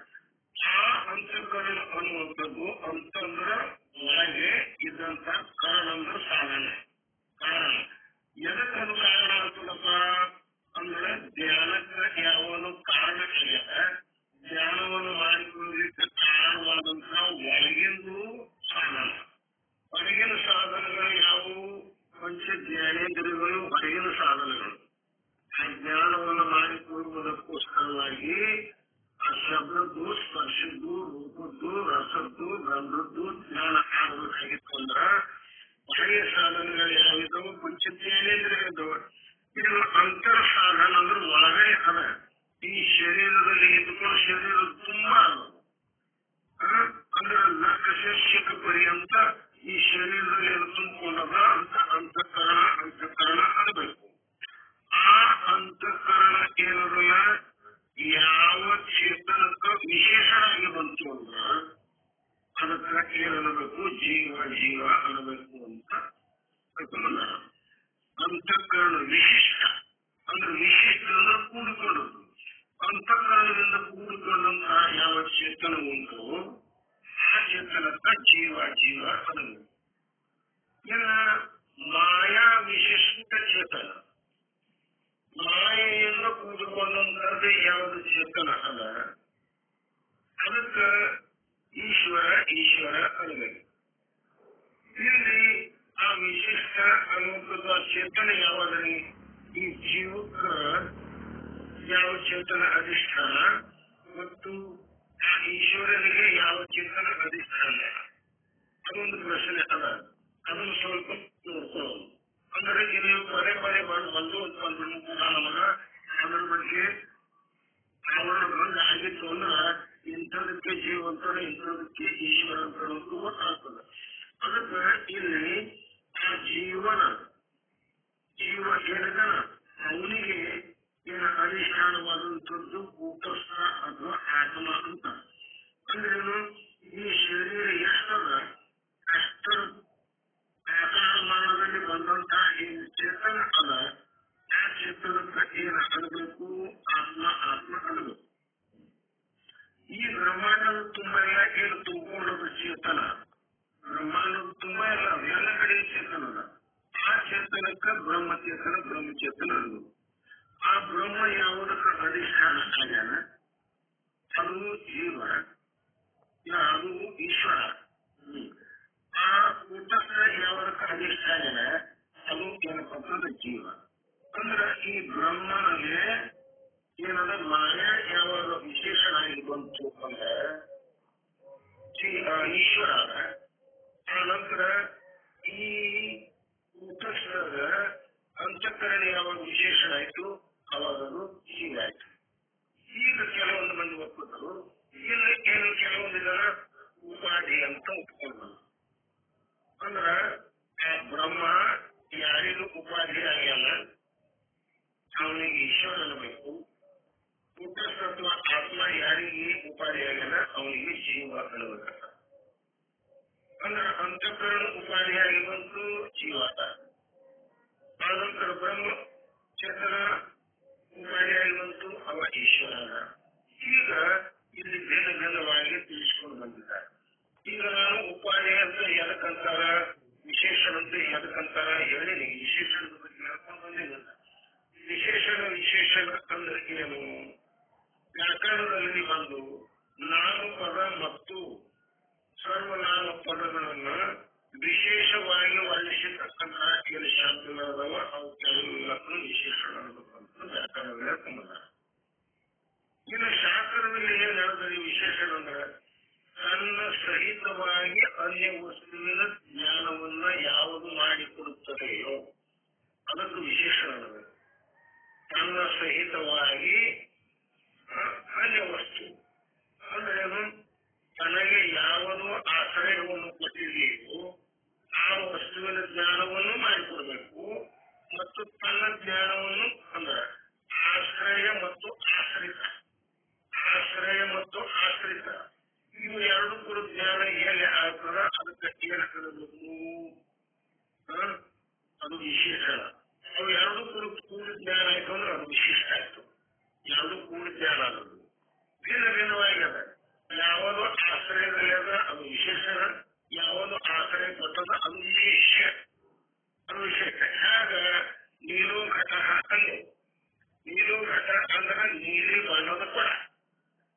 ಆ ಅಂತಃಕರಣ ಅನ್ನುವಂಥದ್ದು ಅಂತಂದ್ರ ಒಳಗೆ ಇದ್ದಂತ ಕಾರಣ ಅಂದ್ರೆ ಸಾಧನ. ಕಾರಣ ಎದಕ್ಕದು ಕಾರಣ ಆಗ್ತದಪ್ಪ ಅಂದ್ರೆ ಧ್ಯಾನಕ್ಕೆ ಯಾವನು ಕಾರಣ ಆಗ್ಯದ, ಧ್ಯಾನವನ್ನು ಮಾಡಿಕೊಳ್ಳಲಿಕ್ಕೆ ಕಾರಣವಾದಂತಹ ಒಳಗಿಂದು ಸಾಧನ. ಹೊರಗಿನ ಸಾಧನಗಳು ಯಾವುವು? ಪಂಚ ಜ್ಞಾನೇಂದ್ರಿಯಗಳು ಹೊರಗಿನ ಸಾಧನಗಳು. ಆ ಜ್ಞಾನವನ್ನು ಮಾಡಿಕೊಳ್ಳುವುದಕ್ಕೋಸ್ಕರವಾಗಿ ಆ ಶಬ್ದದ್ದು, ಸ್ಪರ್ಶದ್ದು, ರೂಪದ್ದು, ರಸದ್ದು, ಗಂಧದ್ದು ಜ್ಞಾನ ಆಗಬೇಕಾಗಿತ್ತು. ಅಂದ್ರ ಹೊರಗಿನ ಸಾಧನಗಳು ಯಾವಿದ್ದವು? ಪಂಚ ಜ್ಞಾನೇಂದ್ರಿಯಗಳು. ಇದು ಅಂತರ್ ಸಾಧನ ಅಂದ್ರೆ ಒಳಗಡೆ ಅದ. ಈ ಶರೀರದಲ್ಲಿ ಇದ್ದುಕೊಂಡು ಶರೀರ ತುಂಬಾ ಅಂದ್ರೆ ನಖಶಿಕ ಪರ್ಯಂತ ಈ ಶರೀರದಲ್ಲಿ ತುಂಬಿಕೊಂಡದ ಅಂತ ಅಂತಃಕರಣ. ಅಂತಃಕರಣ ಅನ್ನಬೇಕು. ಆ ಅಂತಃಕರಣ ಏನದಲ್ಲ ಯಾವ ಚೇತನಕ್ಕ ವಿಶೇಷವಾಗಿ ಬಂತು ಅಂದ್ರ ಅದಕ್ಕೆ ಏನಬೇಕು? ಜೀವ ಜೀವ ಅನ್ನಬೇಕು ಅಂತ ತಿಳ್ಕೊಂಡ. ಅಂತಃಕರಣ ವಿಶಿಷ್ಟ ಅಂದ್ರೆ ವಿಶಿಷ್ಟ ಅಂದ್ರೆ ಕೂಡಿಕೊಂಡದ್ದು. ಅಂತಃಕರಣದಿಂದ ಕೂಡಿಕೊಂಡಂತಹ ಯಾವ ಚೇತನ ಉಂಟು ಆ ಚೇತನಕ್ಕ ಜೀವ ಜೀವ ಅನ್ನಬೇಕು. ಇನ್ನ ಮಾಯಾ ವಿಶಿಷ್ಟ ಚೇತನ, ಮಾಯೆಯಿಂದ ಕೂಡಿಕೊಂಡಂತದ್ದು ಯಾವುದು ಚೇತನ ಅದ ಅದಕ್ಕ ಈಶ್ವರ ಈಶ್ವರ ಅನ್ನಬೇಕು. ಇಲ್ಲಿ ಆ ವಿಶಿಷ್ಟ ಅನ್ನುವಂಥದ್ದು ಚೇತನ ಯಾವಾಗಲಿ ಈ ಜೀವಕ್ಕ ಯಾವ ಚೇತನ ಅಧಿಷ್ಠಾನ ಮತ್ತು ಆ ಈಶ್ವರನಿಗೆ ಯಾವ ಚೇತನ ಅಧಿಷ್ಠಾನ, ಅದೊಂದು ಪ್ರಶ್ನೆ ಅದ. ಅದನ್ನು ಸ್ವಲ್ಪ ನೋಡ್ಕೊಳ್ಳೋದು. ಅಂದ್ರೆ ಇಲ್ಲಿ ಪದೇ ಪದೇ ಬಂದು ನಮಗ ಅದರ ಬಗ್ಗೆ ಅವರ ಬಂದ ಆಗಿತ್ತು ಅಂದ್ರೆ ಇಂಥದಕ್ಕೆ ಜೀವಂತರ, ಇಂಥದಕ್ಕೆ ಈಶ್ವರ ಅಂತ ಗೊತ್ತಾಗ್ತದೆ. ಅದಕ್ಕೆ ಇಲ್ಲಿ ಆ ಜೀವನ ಜೀವ ಹೇಳಿದನ ಅವನಿಗೆ ಏನ ಅಧಿಷ್ಠಾನವಾದಂಥದ್ದು ಕೂಟಸ್ಥ ಅಥವಾ ಆತ್ಮ ಅಂತ. ಅಂದ್ರೇನು? ಈ ಶರೀರ ಎಷ್ಟದ ಅಷ್ಟರ ಆಕಾರಮಾನದಲ್ಲಿ ಬಂದಂತಹ ಏನು ಚೇತನ ಅದ ಆ ಚೇತನಕ್ಕೆ ಏನ ಅನ್ನಬೇಕು? ಆತ್ಮ ಆತ್ಮ ಅನ್ನಬೇಕು. ಈ ಬ್ರಹ್ಮಾಂಡದ ತುಂಬ ಎಲ್ಲ ಏನು ತುಂಬಿಕೊಂಡದ ಚೇತನ, ಬ್ರಹ್ಮಾಂಡದ ತುಂಬ ಎಲ್ಲ ಎಲ್ಲ ಕಡೆ ಚೇತನ ಅದ. ಆ ಚೇತನಕ್ಕೆ ಬ್ರಹ್ಮಚೇತನ ಬ್ರಹ್ಮಚೇತನ ಅನ್ನಬೇಕು. ಆ ಬ್ರಹ್ಮ ಯಾವುದಕ್ಕೆ ಅಧಿಷ್ಠಾನ ಆಗ್ಯಾನ ಅದು ಜೀವ, ಅದು ಈಶ್ವರ. ಆ ಕೂಟಸ್ಥ ಯಾವುದಕ್ಕೆ ಅಧಿಷ್ಠಾನ ಅದು ಏನಪ್ಪಂತಂದ್ರೆ ಜೀವ. ಅಂದ್ರೆ ಈ ಬ್ರಹ್ಮನಿಗೆ ಏನದ ಮಾಯ ಯಾವಾಗ ವಿಶೇಷಣ ಆಗಿ ಬಂತು ಅಂದ್ರೆ ಈಶ್ವರ. ಆ ನಂತರ ಈ ಕೂಟಸ್ಥದ ಅಂತಃಕರಣ ಯಾವಾಗ ವಿಶೇಷಣ ಆಯ್ತು ಅವಾಗ ಅದು ಜೀವ ಆಯ್ತು. ಈಗ ಕೆಲವೊಂದು ಮಂದಿ ಒಪ್ಪಿದ್ರು, ಇಲ್ಲಿ ಕೆಲವೊಂದು ಜನ ಉಪಾಧಿ ಅಂತ ಒಪ್ಕೊಂಡ್ರು. ಅಂದ್ರ ಆ ಬ್ರಹ್ಮ ಯಾರಿಗೂ ಉಪಾಧಿ ಆಗ್ಯಲ್ಲ, ಅವನಿಗೆ ಈಶ್ವರ ಅನ್ನಬೇಕು. ಕೂಟಸ್ಥ ಆತ್ಮ ಯಾರಿಗೆ ಉಪಾಧಿ ಆಗ್ಯಲ್ಲ ಅವನಿಗೆ ಜೀವ ಅನ್ನಬೇಕು. ಅಂದ್ರೆ ಅಂತಃಕರಣ ಉಪಾಧಿಯಾಗಿ ಬಂತು ಜೀವಾತ. ಆನಂತರ ಬ್ರಹ್ಮ ಚೇತನ ಉಪಾಧಿಯಾಗಿ ಬಂತು ಅವ ಈಶ್ವರನ. ಈಗ ಇಲ್ಲಿ ಬೇರೆ ಬೇರೆವಾಗಿ ತಿಳಿಸ್ಕೊಂಡು ಬಂದಿದ್ದಾರೆ. ಈಗ ನಾನು ಉಪಾಧಿ ಅಂತ ಎದಕ್ಕಂತಾರ, ವಿಶೇಷಣ ಅಂತ ಎದಕ್ಕಂತಾರ ಹೇಳಿ ವಿಶೇಷಣದ ಬಗ್ಗೆ ಹೇಳ್ಕೊಂಡು ಬಂದಿಲ್ಲ. ವಿಶೇಷಣ ಅಂದ್ರೆ ಏನು? ವ್ಯಾಕರಣದಲ್ಲಿ ಬಂದು ನಾಮಪದ ಮತ್ತು ಸರ್ವನಾಮ ಪದಗಳನ್ನ ವಿಶೇಷವಾಗಿ ವರ್ಣಿಸತಕ್ಕಂಥ ಏನು ಶಬ್ದಗಳದಾವ ಅವುಕ್ಕೆಲ್ಲಕ್ಕೂ ವಿಶೇಷಣ ಅನ್ನಬೇಕಂತ ವ್ಯಾಕರಣದಲ್ಲಿ ಹೇಳ್ಕೊಂಬಂದ. ಇನ್ನು ಶಾಸ್ತ್ರದಲ್ಲಿ ಏನ್ ಹೇಳಿದ್ರೆ ವಿಶೇಷಣ ಅಂದ್ರೆ ತನ್ನ ಸಹಿತವಾಗಿ ಅನ್ಯ ವಸ್ತುವಿನ ಜ್ಞಾನವನ್ನ ಯಾವುದು ಮಾಡಿಕೊಡುತ್ತದೆಯೋ ಅದಕ್ಕೆ ವಿಶೇಷಣ ಅನ್ನಬೇಕು. ತನ್ನ ಸಹಿತವಾಗಿ ಅನ್ಯ ವಸ್ತು ಅಂದ್ರೆ ತನಗೆ ಯಾವುದು ಆಶ್ರಯವನ್ನು ಕೊಟ್ಟಿದೆಯೋ ಆ ವಸ್ತುವಿನ ಜ್ಞಾನವನ್ನು ಮಾಡಿಕೊಡ್ಬೇಕು. ಮತ್ತು ತನ್ನ ಜ್ಞಾನವನ್ನು ಅಂದ್ರೆ ಆಶ್ರಯ ಮತ್ತು ಆಶ್ರಿತ ಇವು ಎರಡು ಕೂಡ ಜ್ಞಾನ ಹೇಗೆ ಆಗ್ತದ ಅದಕ್ಕೆ ಏನು ಹೇಳಬೇಕು? ಅದು ವಿಶೇಷಣ. ಅವು ಎರಡು ಕೂಡ ಕೂಡಿ ಜ್ಞಾನ ಆಯ್ತು ಅಂದ್ರೆ ಅದು ವಿಶಿಷ್ಟ ಆಯ್ತು. ಎರಡು ಕೂಡಿ ಜ್ಞಾನ ಆಗೋದು ಭಿನ್ನ ಭಿನ್ನವಾಗ್ಯದ. ಯಾವುದು ಆಶ್ರಯದಲ್ಲಿ ಅದ ಅದು ವಿಶೇಷಣ, ಯಾವುದು ಆಶ್ರಯ ಕೊಟ್ಟದ ಅದು ವಿಶೇಷ. ಹಾಗ ನೀರು ಘಟ ಅಂದೆ. ನೀರು ಘಟ ಅಂದ್ರೆ ನೀಲಿ ಬಣ್ಣದ ಕೊಡ,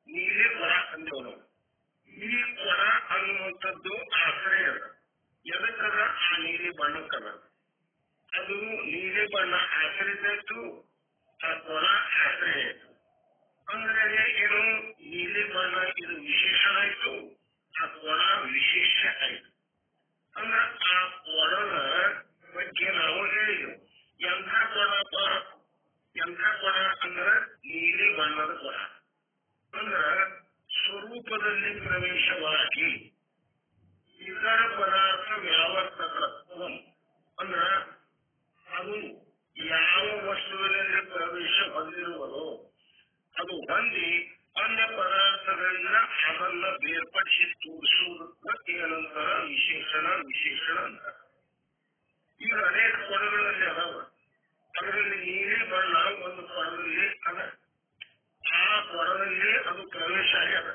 ನೀಲಿ ಕೊಡ ಅಂದವನು. ಈ ಕೊಡ ಅನ್ನುವಂಥದ್ದು ಆಶ್ರಯ ಅದ. ಎದಕ್ಕದ? ಆ ನೀಲಿ ಬಣ್ಣಕ್ಕದ. ಅದು ನೀಲಿ ಬಣ್ಣ ಆಶ್ರಯಿತ ಆಯ್ತು, ಆ ಕೊಡ ಆಶ್ರಯ ಆಯ್ತು. ಅಂದ್ರೆ ಏನು? ನೀಲಿ ಬಣ್ಣ ಇದು ವಿಶೇಷಣ ಆಯ್ತು, ಆ ಕೊಡ ವಿಶೇಷ ಆಯ್ತು. ಅಂದ್ರೆ ಆ ಕೊಡದ ಬಗ್ಗೆ ನಾವು ಹೇಳಿದೆವು. ಎಂಥ ಕೊಡ ಅಂದ್ರೆ ನೀಲಿ ಬಣ್ಣದ ಕೊಡ. ಅಂದ್ರ ಸ್ವರೂಪದಲ್ಲಿ ಪ್ರವೇಶವಾಗಿ ಇತರ ಪದಾರ್ಥ ವ್ಯಾವರ್ತಕತ್ವ ಅಂದ್ರ ಅದು ಯಾವ ವಸ್ತುವಿನಲ್ಲಿ ಪ್ರವೇಶ ಹೊಂದಿರುವುದೋ ಅದು ಹೊಂದಿ ಅನ್ಯ ಪದಾರ್ಥಗಳಿಂದ ಅದನ್ನ ಬೇರ್ಪಡಿಸಿ ತೋರಿಸುವುದಕ್ಕೆ ಏನಂತಾರ? ವಿಶೇಷಣ ಅಂತ. ಈಗ ಅನೇಕ ಕೊಡಗಳಲ್ಲಿ ಅದಾವ. ಅದರಲ್ಲಿ ನೀಲಿ ಬಣ್ಣ ಒಂದು ಕೊಡದಲ್ಲಿ ಅದ. ಆ ಕೊಡದಲ್ಲಿ ಅದು ಪ್ರವೇಶ ಆಗ್ಯದ.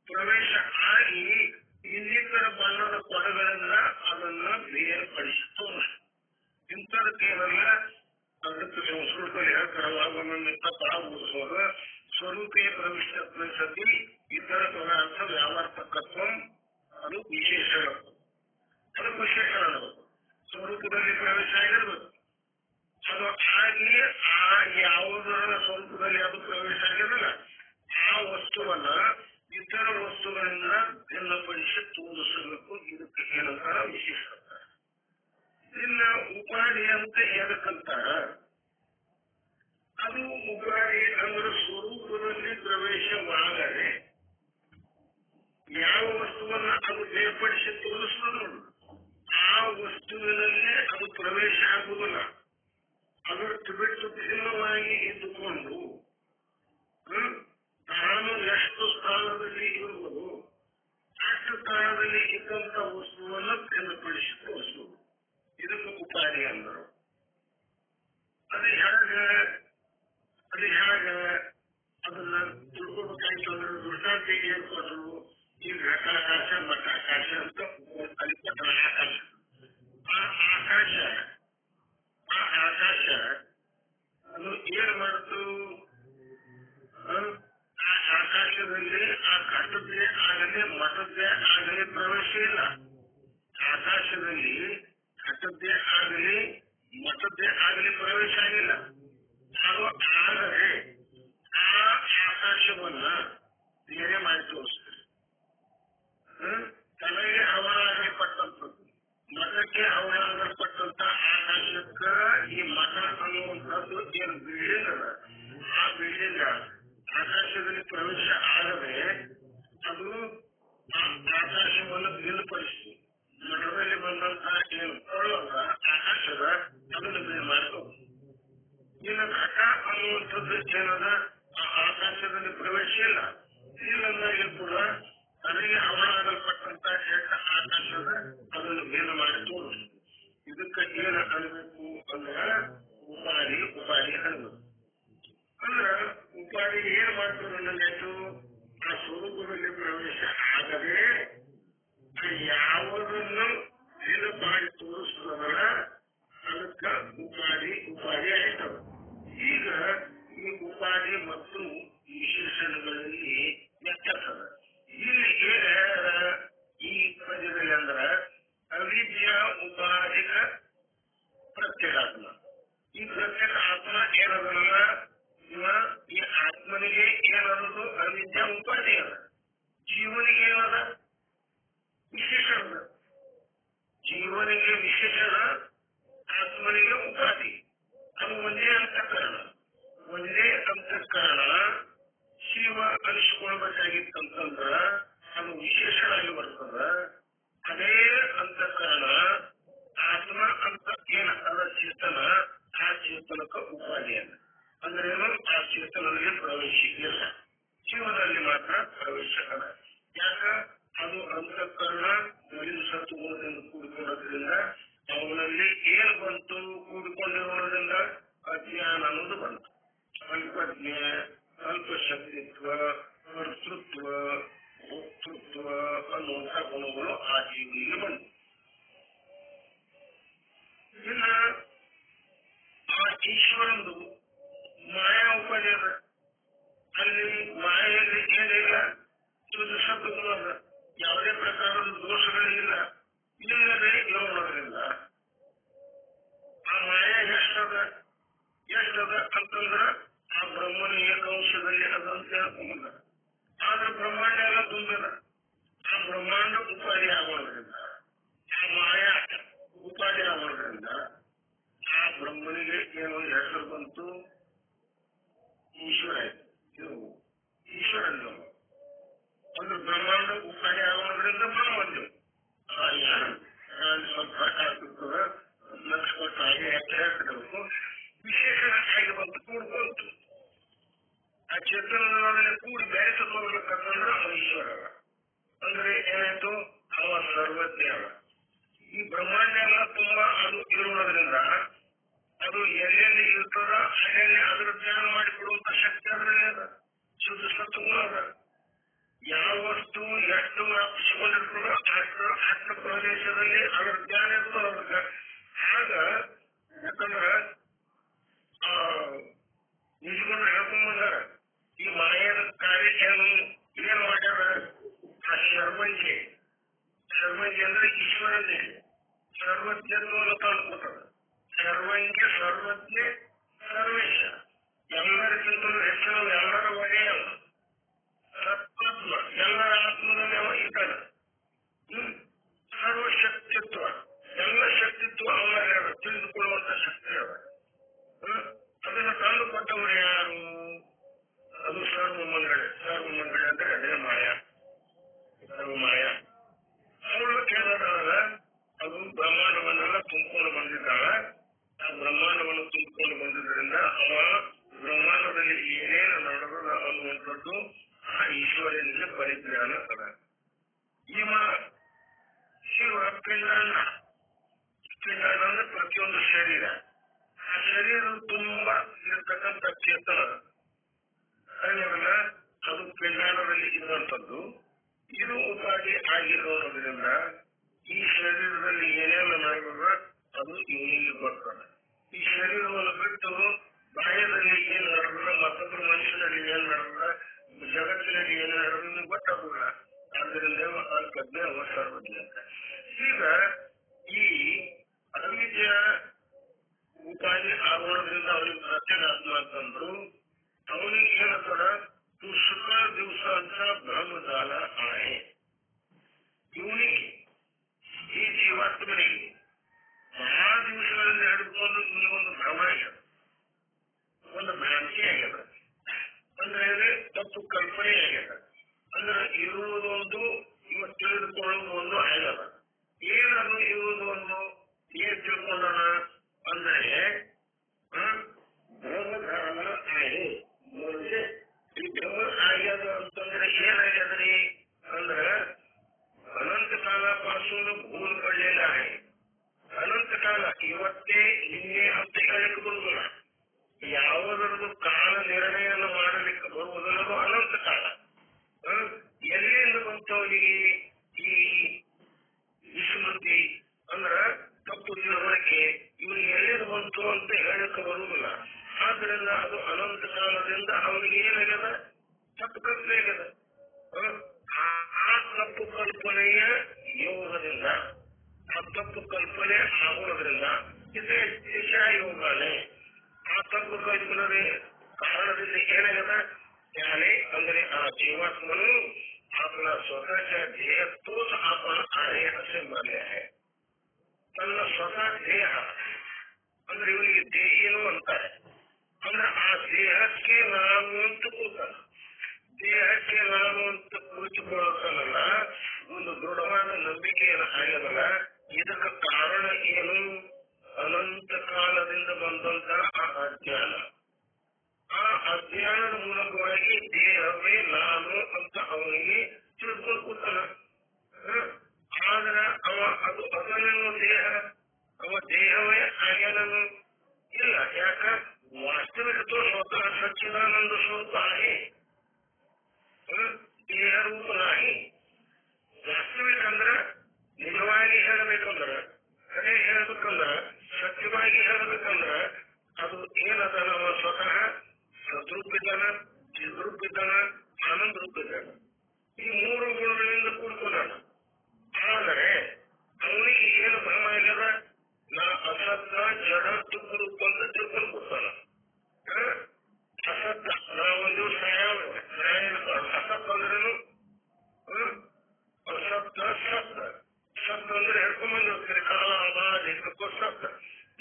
ಪ್ರವೇಶ ಆಗಿ ಇನ್ನಿತರ ಬಣ್ಣದ ಕೊಡಗಳಿಂದ ಅದನ್ನ ಬೇರ್ಪಡಿಸಿ ತೋರಿಸ. ಇಂಥದಕ್ಕೇನಲ್ಲ ಅದಕ್ಕೆ ಸಂಸ್ಕೃತದಲ್ಲಿ ಹೇಳ್ತಾರಲ್ಲ ತಪ್ಪಾಗುವುದು ಸ್ವರೂಪೇ ಪ್ರವಿಷ್ಟ ಸತಿ ಇತರ ಪದಾರ್ಥ ವ್ಯಾವರ್ತಕತ್ವ ಅದು ವಿಶೇಷಣ. ಅದಕ್ಕೆ ವಿಶೇಷಣ ಅನ್ನಬೇಕು. ಸ್ವರೂಪದಲ್ಲಿ ಪ್ರವೇಶ ಆಗಿರ್ಬೇಕು. ಅದು ಆಗಿ ಆ ಯಾವುದರ ಸ್ವರೂಪದಲ್ಲಿ ಅದು ಪ್ರವೇಶ ಆಗಿರಲ್ಲ ಆ ವಸ್ತುವನ್ನ ಇತರ ವಸ್ತುಗಳಿಂದ ಭಿನ್ನಪಡಿಸಿ ತೋರಿಸಬೇಕು. ಇದಕ್ಕೆ ಏನಂತಾರ? ವಿಶೇಷ. ಇನ್ನ ಉಪಾಧಿ ಅಂತ ಎದಕ್ಕಂತಾರ? ಅದು ಉಪಾಧಿ ಅಂದ್ರೆ ಸ್ವರೂಪದಲ್ಲಿ ಪ್ರವೇಶವಾಗದೆ ಯಾವ ವಸ್ತುವನ್ನ ಅದು ಬೇರ್ಪಡಿಸಿ ತೋರಿಸೋದು ಆ ವಸ್ತುವಿನಲ್ಲೇ ಅದು ಪ್ರವೇಶ ಆಗುವುದಿಲ್ಲ. ಅದಕ್ಕೆ ಬಿಟ್ಟು ಭಿನ್ನವಾಗಿ ಇದ್ದುಕೊಂಡು ತಾನು ಎಷ್ಟು ಸ್ಥಾನದಲ್ಲಿ ಇರುವುದು ಅಷ್ಟು ಸ್ಥಾನದಲ್ಲಿ ಇದ್ದಂತ ವಸ್ತುವನ್ನ ಭಿನ್ನಪಡಿಸಿ ತೋರಿಸುವುದು. ಇದಕ್ಕೆ ಉಪಾಧಿ ಅಂದರು. ಅದು ಹೇಗೆ ಅದನ್ನ ತಿಳ್ಕೊಬೇಕಾಯ್ತು ಅಂದ್ರೆ ದೃಷ್ಟಾಂತಿಗೆ ಏನ್ ಕೊಟ್ಟರು? ಈ ಘಟಾಕಾಶ ಮಠಾಕಾಶ ಅಂತ ಅಲ್ಲಿ ಕೊಟ್ಟರು. ಆಕಾಶ ಅದು ಏನ್ ಮಾಡ್ತು? ಆಕಾಶದಲ್ಲಿ ಆ ಘಟದ್ದೇ ಆಗಲಿ ಮಠದ್ದೇ ಆಗಲಿ ಪ್ರವೇಶ ಇಲ್ಲ. ಆಕಾಶದಲ್ಲಿ ಘಟದ್ದೇ ಆಗಲಿ ಮಠದ್ದೇ ಆಗಲಿ ಪ್ರವೇಶ ಆಗಿಲ್ಲ. ಅದು ಆದರೆ ಆ ಆಕಾಶವನ್ನ ಬೇರೆ ಮಾಡಿ ತೋರಿಸ್ತಾರೆ. ತನಗೆ ಅವರಾಗಲ್ಪಟ್ಟಂಥದ್ದು, ಮಠಕ್ಕೆ ಅವರಾಗಲ್ಪಟ್ಟಂತ ಆಕಾಶಕ್ಕ ಈ ಮಠ ಅನ್ನುವಂಥದ್ದು ಏನು ಬಿಲ್ಡಿಂಗ್ ಅದ, ಆ ಬಿಲ್ಡಿಂಗ್ ಆಕಾಶದಲ್ಲಿ ಪ್ರವೇಶ ಆಗದೆ ಅದು ಆಕಾಶವನ್ನು ಬೇರ್ಪಡಿಸಿ ಮಠದಲ್ಲಿ ಬಂದಂತಹ ಏನು ಕೊಳ್ಳದ ಆಕಾಶದ ಅದನ್ನು ಬೇರೆ ಮಾಡ್ಕೊಂಡು ಇನ್ನು ಘಟ ಅನ್ನುವಂಥದ್ದು ಏನದ ಆ ಆಕಾಶದಲ್ಲಿ ಪ್ರವೇಶ ಇಲ್ಲ. ಇಲ್ಲಂದಾಗಿ ಕೂಡ ತನಗೆ ಅವರಾಗಲ್ಪಟ್ಟಂತ ಕೆಟ್ಟ ಆಕಾಶದ ಅದನ್ನು ಬೇರೆ ಮಾಡಿ ತೋರಿಸ್ತು. ಇದಕ್ಕೆ ಏನು ಅನ್ಬೇಕು ಅಂದ್ರೆ ಉಪಾಧಿ ಅನ್ಬೇಕು. ಅಂದ್ರ ಉಪಾಧಿ ಏನ್ ಮಾಡ್ತಾರೆ ಅನ್ನೋದು ಆ ಸ್ವರೂಪದಲ್ಲಿ ಪ್ರವೇಶ ಆಗದೆ ಯಾವುದನ್ನು ಏನು ಮಾಡಿ ತೋರಿಸ್ತದಲ್ಲ ಅದಕ್ಕ ಉಪಾಧಿ ಆಯ್ತದ. ಈಗ ಈ ಉಪಾಧಿ ಮತ್ತು ವಿಶೇಷಣಗಳಲ್ಲಿ ವ್ಯತ್ಯಾಸ ಅದ. ಇಲ್ಲಿ ಈ ಪದ್ಯದಲ್ಲಿ ಅಂದ್ರ ಅವಿದ್ಯ ಉಪಾಧಿಕ ಪ್ರತ್ಯೇಕಾತ್ಮ. ಈ ಪ್ರತ್ಯೇಕ ಆತ್ಮ ಏನದಲ್ಲ, ಈ ಆತ್ಮನಿಗೆ ಏನದು ಅವಿದ್ಯ ಉಪಾಧಿ ಅದ, ಜೀವನಿಗೆ ಏನದ ವಿಶೇಷಣ. ಜೀವನಿಗೆ ವಿಶೇಷಣ, ಆತ್ಮನಿಗೆ ಉಪಾಧಿ. ಅದು ಒಂದೇ ಅಂತಃಕರಣ. ಶಿವ ಅನಿಸ್ಕೊಳ್ಬೇಕಾಗಿತ್ತಂತಂದ್ರ ಅದು ವಿಶೇಷಣ ಆಗಿ ಬರ್ತದ. ಅದೇ ಅಂತಃಕರಣ ಆತ್ಮ ಅಂತ ಏನ ಅದ ಚೇತನ, ಆ ಚೇತನಕ್ಕೆ ಉಪಾಧಿಯನ್ನ ಅಂದ್ರೇನು, ಆ ಚೇತನದಲ್ಲಿ ಪ್ರವೇಶ ಇಲ್ಲ, ಜೀವನದಲ್ಲಿ ಮಾತ್ರ ಪ್ರವೇಶ ಅದ. ಯಾಕ ಅದು ಅಂತಃಕರಣ ಮೊದಲು ಸತ್ತುಗುಣದಿಂದ ಕೂಡಿಕೊಳ್ಳೋದ್ರಿಂದ ಅವನಲ್ಲಿ ಏನು ಬಂತು, ಕೂಡಿಕೊಂಡಿರೋದ್ರಿಂದ ಅಜ್ಞಾನ ಅನ್ನೋದು ಬಂತು. ಅಲ್ಪಜ್ಞ, ಅಲ್ಪಶಕ್ತಿತ್ವ, ಕರ್ತೃತ್ವ, ಭೋಕ್ತೃತ್ವ ಅನ್ನುವಂಥ ಗುಣಗಳು ಆ ಜೀವನಿಗೆ ಬಂತು. ಇನ್ನ ಆ ಈಶ್ವರಂದು ಮಾಯಾ ಉಪಾಧಿ ಅದ. ಅಲ್ಲಿ ಮಾಯೆಯಲ್ಲಿ ಏನಿಲ್ಲ, ಇದು ಸದ್ಗುಣ ಅದ, ಯಾವುದೇ ಪ್ರಕಾರದ ದೋಷಗಳಿಲ್ಲ, ಇಲ್ಲದೆ ಇರೋದ್ರಿಂದ ಆ ಮಾಯಾ ಎಷ್ಟದ ಅಂತಂದ್ರ ಆ ಬ್ರಹ್ಮನ ಏಕಾಂಶದಲ್ಲಿ ಅದಂತ ಹೇಳ್ಕೊಂಬಂದ. ಆದ್ರೆ ಬ್ರಹ್ಮಾಂಡ ಎಲ್ಲ ತುಂಬಿದ. ಆ ಬ್ರಹ್ಮಾಂಡ ಉಪಾಧಿ ಆಗೋದ್ರಿಂದ, ಆ ಮಾಯಾ ಉಪಾಧಿ ಆಗೋದ್ರಿಂದ ಆ ಬ್ರಹ್ಮನಿಗೆ ಏನೊಂದು ಹೆಸರು ಬಂತು, ಈಶ್ವರ ಆಯ್ತು. ಇದು ಈಶ್ವರನ ಒಂದು ಬ್ರಹ್ಮಾಂಡ ಉಪಾಧಿ ಆಗೋದ್ರಿಂದ ಬ್ರಹ್ಮಂಡ ಸ್ವಲ್ಪ ಆಗ್ತದ, ಲಕ್ಷ ಹಾಗೆ ಹೇಳ್ತಿರ್ಬೇಕು. ವಿಶೇಷಣ ಆಗಿ ಬಂತು, ಕೂಡ್ಕೊಂತು. ಆ ಚೇತನದೊಳಗೆ ಕೂಡಿ ಬೆಳೆಸಿಕೊಳ್ಳಬೇಕಂತಂದ್ರೆ ಅವ ಈಶ್ವರ. ಅಂದ್ರೆ ಏನಾಯ್ತು, ಅವ ಸರ್ವಜ್ಞ. ಈ ಬ್ರಹ್ಮಾಂಡ ಎಲ್ಲ ತುಂಬಾ ಅದು ಇರುವುದರಿಂದ ಅದು ಎಲ್ಲೆಲ್ಲಿ ಇರ್ತದ ಅಲ್ಲೆಲ್ಲಿ ಅದರ ಜ್ಞಾನ ಮಾಡಿಕೊಡುವಂತ ಶಕ್ತಿ ಅದರಲ್ಲಿ ಅದ, ಶುದ್ಧ ಸತ್ವಗುಣ ಅದ. ಯಾವ ವಸ್ತು ಎಷ್ಟು ವ್ಯಾಪಿಸಿಕೊಂಡಿರ್ತದೋ ಅಷ್ಟು ಪ್ರದೇಶದಲ್ಲಿ ಅದರ ಜ್ಞಾನ ಇರ್ತದ ಅದಕ್ಕೆ. ಆಗ ಯಾಕಂದ್ರ ನಿಜಗೊಂಡು ಹೇಳ್ಕೊಂಡ್ಬಂದಾರ, ಈ ಮಾಯದ ಕಾರ್ಯ ಏನ್ ಮಾಡ್ಯಾರ, ಆ ಶರ್ಮಂಜಿ ಅಂದ್ರೆ ಈಶ್ವರನ್ನೇ ಸರ್ವಜ್ಞತ್ವವನ್ನು ತಂದುಕೊಟ್ಟದ. ಸರ್ವಂಗೆ ಸರ್ವಜ್ಞ ಸರ್ವೇಶ, ಎಲ್ಲರಿಗಿಂತಲೂ ಹೆಚ್ಚಿನ ಎಲ್ಲರ ಒಡೆಯ ಸತ್ವ, ಎಲ್ಲರ ಆತ್ಮದಲ್ಲಿ ಅವ ಇದ್ದಾನೆ. ಸರ್ವಶಕ್ತಿತ್ವ, ಎಲ್ಲ ಶಕ್ತಿತ್ವ ಅವರ ತಿಳಿದುಕೊಳ್ಳುವಂತ ಶಕ್ತಿ ಅವ. ಅದನ್ನು ತಂದುಕೊಟ್ಟವರು ಯಾರು? ಅದು ಸರ್ವಮಂಗಳೆ ಅಂದ್ರೆ ಅದೇ ಮಾಯಾ. ಅವಳು ಕೇಳಿದಾಗ ಅದು ಬ್ರಹ್ಮಾಂಡವನ್ನೆಲ್ಲ ತುಂಬಿಕೊಂಡು ಬಂದಿದ್ದಾಳ. ಆ ಬ್ರಹ್ಮಾಂಡವನ್ನು ತುಂಬಿಕೊಂಡು ಬಂದಿದ್ದರಿಂದ ಅವ ಬ್ರಹ್ಮಾಂಡದಲ್ಲಿ ಏನೇನು ನಡೆದ ಅನ್ನುವಂಥದ್ದು ಆ ಈಶ್ವರನಿಗೆ ಪರಿಜ್ಞಾನ ಅದ. ಶಿವ ಪಿಂಡಾಂಡ ಅಂದ್ರೆ ಪ್ರತಿಯೊಂದು ಶರೀರ, ಆ ಶರೀರ ತುಂಬಾ ಇರ್ತಕ್ಕಂಥ ಚೇತನ ಅನ್ನೋದನ್ನ ಅದು ಪಿಂಡಾಂಡದಲ್ಲಿ ಇರುವಂತದ್ದು. ಇದು ಉಪಾಧಿ ಆಗಿರೋದ್ರಿಂದ ಈ ಶರೀರದಲ್ಲಿ ಏನೇನು ನಡೆದ ಅದು ಇವನಿಗೆ ಬರ್ತದೆ. ಈ ಶರೀರವನ್ನು ಬಿಟ್ಟು ಬಾಹ್ಯದಲ್ಲಿ ಏನ್ ನಡೆದ, ಮತ್ತೊಬ್ಬರು ಮನುಷ್ಯರಲ್ಲಿ ಏನ್ ನಡೆದ, ಜಗತ್ತಿನಲ್ಲಿ ಏನು ನಡೆದು ಗೊತ್ತಾಗುದಿಲ್ಲ. ಆದ್ದರಿಂದ ಅಲ್ಪಜ್ಞ ಸರ್ವಜ್ಞ ಅಂತ. ಈಗ ಈ ಅವಿದ್ಯ ಉಪಾಧಿ ಆಗೋದ್ರಿಂದ ಅವನಿಗೆ ಪ್ರತ್ಯೇಗಾತ್ಮ ಅಂತಂದ್ರು. ಅವನಿಗೆ ಏನಂತಾರ ಸುಖ ದಿವಸ ಅಂತ ಬ್ರಹ್ಮಜಾಲ ಆಯೆ. ಇವನಿಗೆ ಈ ಜೀವಾತ್ಮನಿಗೆ ಆ ದಿವಸಗಳಲ್ಲಿ ಹಿಡಿದುಕೊಂಡು ಇವನಿಗೊಂದು ಭ್ರಮ ಆಗ್ಯದ, ಒಂದು ಭ್ರಾಂತಿ ಆಗ್ಯದ. ಅಂದ್ರೆ ತಪ್ಪು ಕಲ್ಪನೆ ಆಗ್ಯದ. ಅಂದ್ರೆ ಇರುವುದೊಂದು ಇವತ್ತು ತಿಳಿದುಕೊಳ್ಳುವುದು ಒಂದು ಆಗ್ಯದ. ಏನದು ಇರುವುದೊಂದು ಏನ್ ತಿಳ್ಕೊಂಡನ ಅಂದ್ರೆ ಬ್ರಹ್ಮಧಾರಣ ಆಗಿ ಮುಂದೆ ಈ ಬ್ರಹ್ಮ ಆಗ್ಯದ ಅಂತಂದ್ರೆ ಏನಾಗ್ಯದ್ರಿ ಅಂದ್ರ ಅನಂತ ಕಾಲ ಪಾಸೋನು ಭೂಲ್ ಪಡಲಿಲ್ಲ. ಅನಂತ ಕಾಲ ಇವತ್ತೇ ನಿನ್ನೆ ಅಂತ ಹೇಳಲಿಕ್ಕೆ ಬರುವುದಿಲ್ಲ. ಯಾವುದರದು ಕಾಲ ನಿರ್ಣಯವನ್ನು ಮಾಡಲಿಕ್ಕೆ ಬರುವುದಿಲ್ಲ. ಅದು ಅನಂತ ಕಾಲ. ಎಲ್ಲಿಂದ ಬಂತವನಿಗೆ ಈ ವಿಸ್ಮೃತಿ ಅಂದ್ರ ತಪ್ಪು ತಿಳುವಳಿಕೆ ಇವನಿಗೆ ಎಲ್ಲಿಂದ ಬಂತು ಅಂತ ಹೇಳಲಿಕ್ಕೆ ಬರುವುದಿಲ್ಲ. ಆದ್ರಿಂದ ಅದು ಅನಂತ ಕಾಲದಿಂದ ಅವನಿಗೆ ಏನಾಗ್ಯದ, ತಪ್ಪು ಕಲ್ಪನೆ ಆಗ್ಯದ. ಆ ತಪ್ಪು ಕಲ್ಪನೆಯ ಯೋಗದಿಂದ, ಆ ತಪ್ಪು ಕಲ್ಪನೆ ಆಗೋದ್ರಿಂದ ಇದೇ ಯೋಗನೇ. ಆ ತಪ್ಪು ಕಲ್ಪನೆ ಕಾರಣದಿಂದ ಏನಾಗದ ಜ್ಞಾನೇ ಅಂದ್ರೆ ಆ ಜೀವಾತ್ಮನು अपना स्वतः का ध्येय तो आपण आहे असे मानले आहे. ತನ್ನ ಸ್ವತಃ ದೇಹ ಅಂದ್ರೆ ಇವನಿಗೆ ದೇಹೇನು ಅಂತಾರೆ. ಅಂದ್ರೆ ಆ ದೇಹಕ್ಕೆ ನಾನು ಅಂತ ಕೂತಾನ. ದೇಹಕ್ಕೆ ನಾನು ಅಂತ ಕುಳಿತುಕೊಳ್ಳೋದಲ್ಲ, ಒಂದು ದೃಢವಾದ ನಂಬಿಕೆ ಆಗ್ಯದಲ್ಲ. ಇದಕ್ಕೆ ಕಾರಣ ಏನು? ಅನಂತ ಕಾಲದಿಂದ ಬಂದಂತ ಆ ಅಜ್ಞಾನ. ಆ ಅಜ್ಞಾನದ ಮೂಲಕವಾಗಿ ದೇಹವೇ ನಾನು ಅಂತ ಅವನಿಗೆ ತಿಳ್ಕೊಂಡು ಕೂತಾನ. ಆದ್ರ ಅವ ಅದು ಅದನ್ನು ದೇಹ ಅವ ದೇಹವೇ ಆಗ್ಯಾನನು ಇಲ್ಲ. ಯಾಕ? ವಾಸ್ತವಿಕ ಸ್ವತಃ ಸಚ್ಚಿದಾನಂದ ಸ್ವರೂಪ आहे, ದೇಹ ರೂಪ नाही. ವಾಸ್ತವಿಕ ಅಂದ್ರ ನಿಜವಾಗಿ ಹೇಳಬೇಕಂದ್ರ, ಕಡೆ ಹೇಳ್ಬೇಕಂದ್ರ, ಸತ್ಯವಾಗಿ ಹೇಳ್ಬೇಕಂದ್ರ ಅದು ಏನದ ನಮ್ಮ ಸ್ವತಃ ಸದ್ರೂಪಿದ್ದಾನ, ಚಿದ್ರೂಪಿದ್ದಾನ, ಆನಂದ ರೂಪಿದ್ದಾನ. ಈ ಮೂರು ಗುಣಗಳಿಂದ ಕೂಡ್ಕೊಂಡಾನ. ಆದರೆ ಅವನಿಗೆ ಏನು ಭ್ರಮ ಆಗ್ಯದ? ನಾ ಅಸತ್ತ ಜಡ ತುಪ್ಪ ರೂಪ ಅಂತ ತಿಳ್ಕೊಂಡು ಕೊಡ್ತಾನ. ಅಸತ್ತ ನಾವೊಂದು ಅಸತ್ ಅಂದ್ರೇನು? ಅಸತ್ತ ಸತ್ತ. ಸತ್ ಅಂದ್ರೆ ಹೇಳ್ಕೊಂಬಂದು ಹೋಗ್ತಾರೆ. ಕಾಲ ಅಬಾಧಿಕಕ್ಕೂ ಸತ್ತ.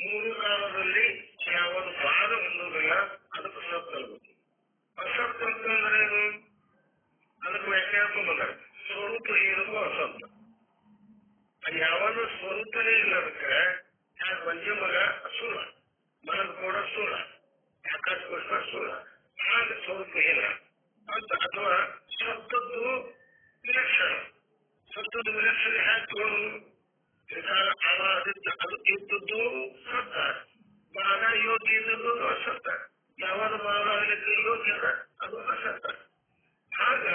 ಮೂರು ಕಾಲದಲ್ಲಿ ಯಾವುದು ಬಾಧ ಹೊಂದೋದಿಲ್ಲ, ಅದಕ್ಕೆ ಸತ್ ಅನ್ಬೇಕು. ಅಸತ್ ಅಂತಂದ್ರೇನು? ಅದಕ್ಕೆ ವ್ಯಾಖ್ಯಾನ ಬಂದಾರೆ. ಸ್ವರೂಪ ಏನಕ್ಕೂ ಅಸತ್ತ. ಯಾವಾಗ ಸ್ವರೂಪನೇ ಇಲ್ಲ ಅದಕ್ಕೆ ಯಾಕೆ ಮಂಜು ಮಗ ಸುಳ್ಳ, ಮನದ ಕೂಡ ಸುಳ್ಳ, ಆಕಾಶಗೋಸ್ಕರ ಸುಳ್ಳ, ಆಗ ಸ್ವರೂಪ ಇಲ್ಲ ಅಂತ. ಅಥವಾ ಸತ್ತದ್ದು ವಿಲಕ್ಷಣ. ಸತ್ತದ್ದು ವಿಲಕ್ಷಣ ಹ್ಯಾಕ್ ತಗೊಂಡು ಅದು ಇದ್ದದ್ದು ಸತ್ತ, ಬಾಗ ಯೋಗ್ಯ ಇದ್ದದ್ದು ಅಸತ್ತ. ಯಾವಾಗ ಬಾಗ ಆಗಲಿಕ್ಕೆ ಯೋಗ್ಯ ಅದು ಅಸತ್ತ. ಆಗ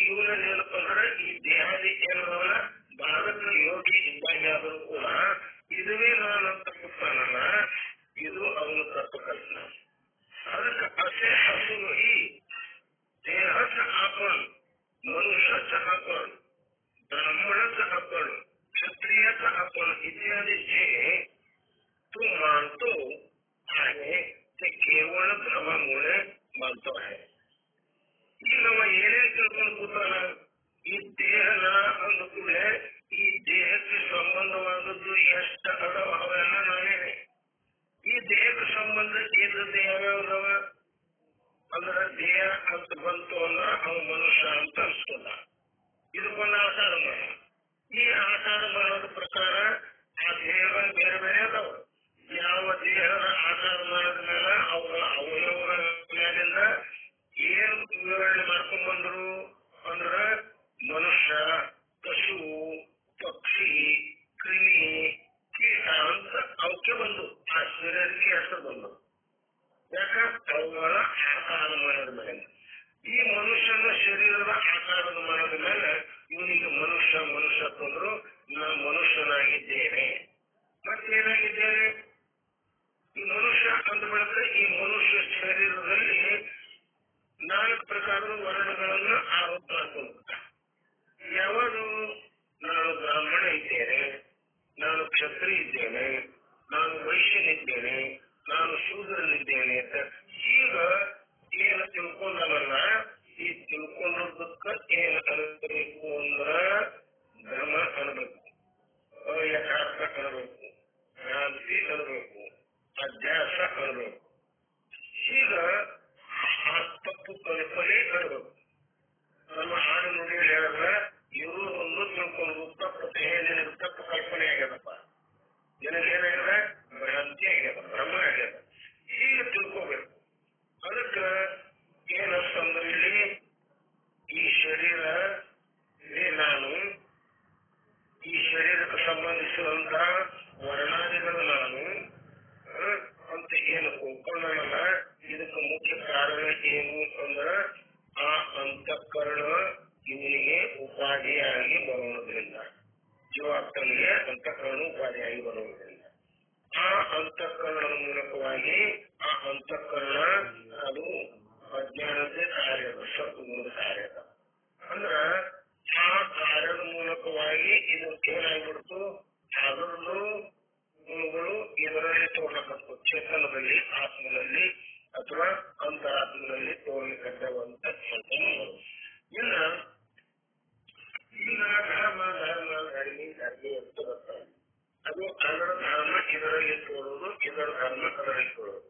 ಇವನಲ್ಲಿ ಏನಪ್ಪ ಅಂದ್ರೆ ಈ ದೇಹಾದಿ ಏನವಲ್ಲ ಭಾರತ ಯೋಗಿ ಇದ್ದಾಗಾದರೂ ಕೂಡ ಇದುವೇ ನಾನಂತ ಕೂತಾನಲ್ಲ, ಇದು ಅವನು ತಪ್ಪು ಕಲ್ಪನೆ. ಅದಕ್ಕೆ असे असूनही देहाचं आपण, मनुष्याचं आपण, ब्राह्मणाचं आपण, क्षत्रियाचं आपण इत्यादी जे तू मानतो आहे ते केवळ भ्रमामुळे मानतो आहे. ಈಗ ನಮ್ಮ ಏನೇನು ತಿಳ್ಕೊಂಡು ಕೂತಾನ? ಈ ದೇಹನ ಅಂದ ಕೂಡಲೇ ಈ ದೇಹಕ್ಕೆ ಸಂಬಂಧವಾದದ್ದು ಎಷ್ಟು ಅದಾವ ಅವೆಲ್ಲ ನಾವೇನೆ. ಈ ದೇಹಕ್ಕೆ ಸಂಬಂಧ ಇದ್ದದ್ದು ಯಾವ್ಯಾವ್ದವ ಅಂದ್ರೆ ದೇಹ ಅಂತ ಬಂತು ಅಂದ್ರ ಅವ ಮನುಷ್ಯ ಅಂತ ಅನ್ಸ್ಕೊಂಡ. ಇದಕ್ಕೊಂದು ಆಕಾರ ಮಾಡ. ಈ ಆಕಾರ ಮಾಡೋದ ಪ್ರಕಾರ ಆ ದೇಹಗಳ ಬೇರೆ ಬೇರೆ ಅದಾವ. ಯಾವ ದೇಹದ ಆಕಾರ ಮಾಡೋದ ಮೇಲೆ ಅವುಗಳ ಅವಯವಗಳ ಮೇಲಿಂದ ಏನು ವಿವರಣೆ ಮಾಡ್ಕೊಂಡ್ ಬಂದ್ರು ಅಂದ್ರ ಮನುಷ್ಯ, ಪಶು, ಪಕ್ಷಿ, ಕ್ರಿಮಿ, ಕೀಟ ಅಂತ ಅವಕ್ಕೆ ಬಂದು ಆ ಶರೀರಕ್ಕೆ ಹೆಸರು ಬಂದು. ಯಾಕ? ಅವುಗಳ ಆಕಾರ ಮಾಡೋದ ಮೇಲೆ. ಈ ಮನುಷ್ಯನ ಶರೀರದ ಆಕಾರದ ಮಾಡೋದ ಮೇಲೆ ಇವನಿಗೆ ಮನುಷ್ಯ ಮನುಷ್ಯ ತಂದ್ರು. ನಾನು ಮನುಷ್ಯನಾಗಿದ್ದೇನೆ. ಮತ್ತೇನಾಗಿದ್ದೇನೆ? ಈ ಮನುಷ್ಯ ಅಂದ ಬೆಳೆದ್ರೆ ಈ ಮನುಷ್ಯ ಶರೀರದಲ್ಲಿ 4 ಪ್ರಕಾರ ಅಂತಃಕರಣ ಇವನಿಗೆ ಉಪಾಧಿಯಾಗಿ ಬರುವುದರಿಂದ, ಜೀವಾತ್ಮನಿಗೆ ಅಂತಃಕರಣ ಉಪಾಧಿಯಾಗಿ ಬರುವುದರಿಂದ ಆ ಅಂತಃಕರಣದ ಮೂಲಕವಾಗಿ ಆ ಅಂತಃಕರಣ ಅದು ಅಜ್ಞಾನದ ಕಾರ್ಯದ ಸತ್ಗುಣದ ಕಾರ್ಯದ ಅಂದ್ರ ಆ ಕಾರ್ಯದ ಮೂಲಕವಾಗಿ ಇದು ಏನಾಗ್ಬಿಡ್ತು, ಅದರಲ್ಲೂ ಗುಣಗಳು ಇದರಲ್ಲಿ ತೋರ್ಲಕತ್ತು, ಚೇತನದಲ್ಲಿ ಆತ್ಮದಲ್ಲಿ ಅಥವಾ ಅಂತರಾತ್ಮದಲ್ಲಿ ತೋರ್ಲಿಕ್ಕಂತ ಇನ್ನ ಈಗ ಧರ್ಮ ಧರ್ಮ ಧರ್ಮಿ ಧರ್ಮಿ ಅಂತ ಬರ್ತಾರೆ. ಅದು ಅದರ ಧರ್ಮ ಇದರಲ್ಲಿ ತೋರುವುದು, ಇದರ ಧರ್ಮ ಅದರಲ್ಲಿ ತೋರುವುದು.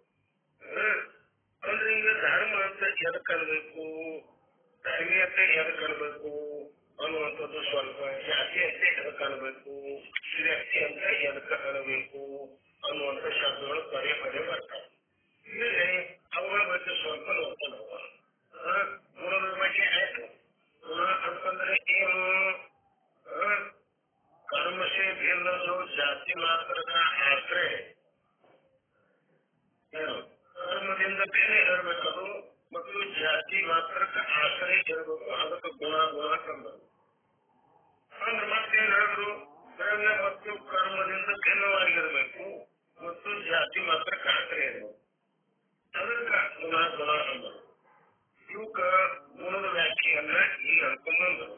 ಅಂದ್ರೆ ಈಗ ಧರ್ಮ ಅಂತ ಎದಕ್ ಅನ್ಬೇಕು, ಧರ್ಮೀಯತೆ ಎದಕ್ ಅನ್ಬೇಕು ಅನ್ನುವಂಥದ್ದು ಸ್ವಲ್ಪ, ಜಾತಿ ಅಂತ ಎದಕ್ ಅನ್ಬೇಕು, ವ್ಯಕ್ತಿ ಅಂತ ಎದಕ್ ಅನ್ಬೇಕು ಅನ್ನುವಂಥ ಶಬ್ದಗಳು ಪದೇ ಪದೇ ಬರ್ತಾವೆ. ಇಲ್ಲಿ ಅವುಗಳ ಬಗ್ಗೆ ಸ್ವಲ್ಪ ನೋಡ್ಕೊಂಡು ಹೋಗೋಣ. ಗುಣದ ಬಗ್ಗೆ ಆಯ್ತು. ಗುಣ ಅಂತಂದ್ರೆ ಏನು, कर्म से भिन्न जो जाति मात्र का आश्रय कर्मದಿಂದ ಬೇರೆ ಇರಬೇಕದು ಮತ್ತು ಜಾತಿ ಮಾತ್ರಕ್ಕೆ ಆಶ್ರಯ ಇರಬೇಕು, ಅದಕ್ಕೆ ಗುಣ ಗುಣ ತಂದರು. ಅಂದ್ರೆ ಮತ್ತೇನ್ ಹೇಳಿದ್ರು, ದ್ರವ್ಯ ಮತ್ತು ಕರ್ಮದಿಂದ ಭಿನ್ನವಾಗಿರಬೇಕು ಮತ್ತು ಜಾತಿ ಮಾತ್ರಕ್ಕೆ ಆಶ್ರಯ ಇರಬೇಕು, ಅದಕ್ಕೆ ಗುಣ ಗುಣ ಅಂದರು. ಇವಕ್ಕ ಗುಣದ ವ್ಯಾಖ್ಯೆಯನ್ನ ಈಗ ಹೇಳ್ಕೊಂಡ್ಬಂದರು.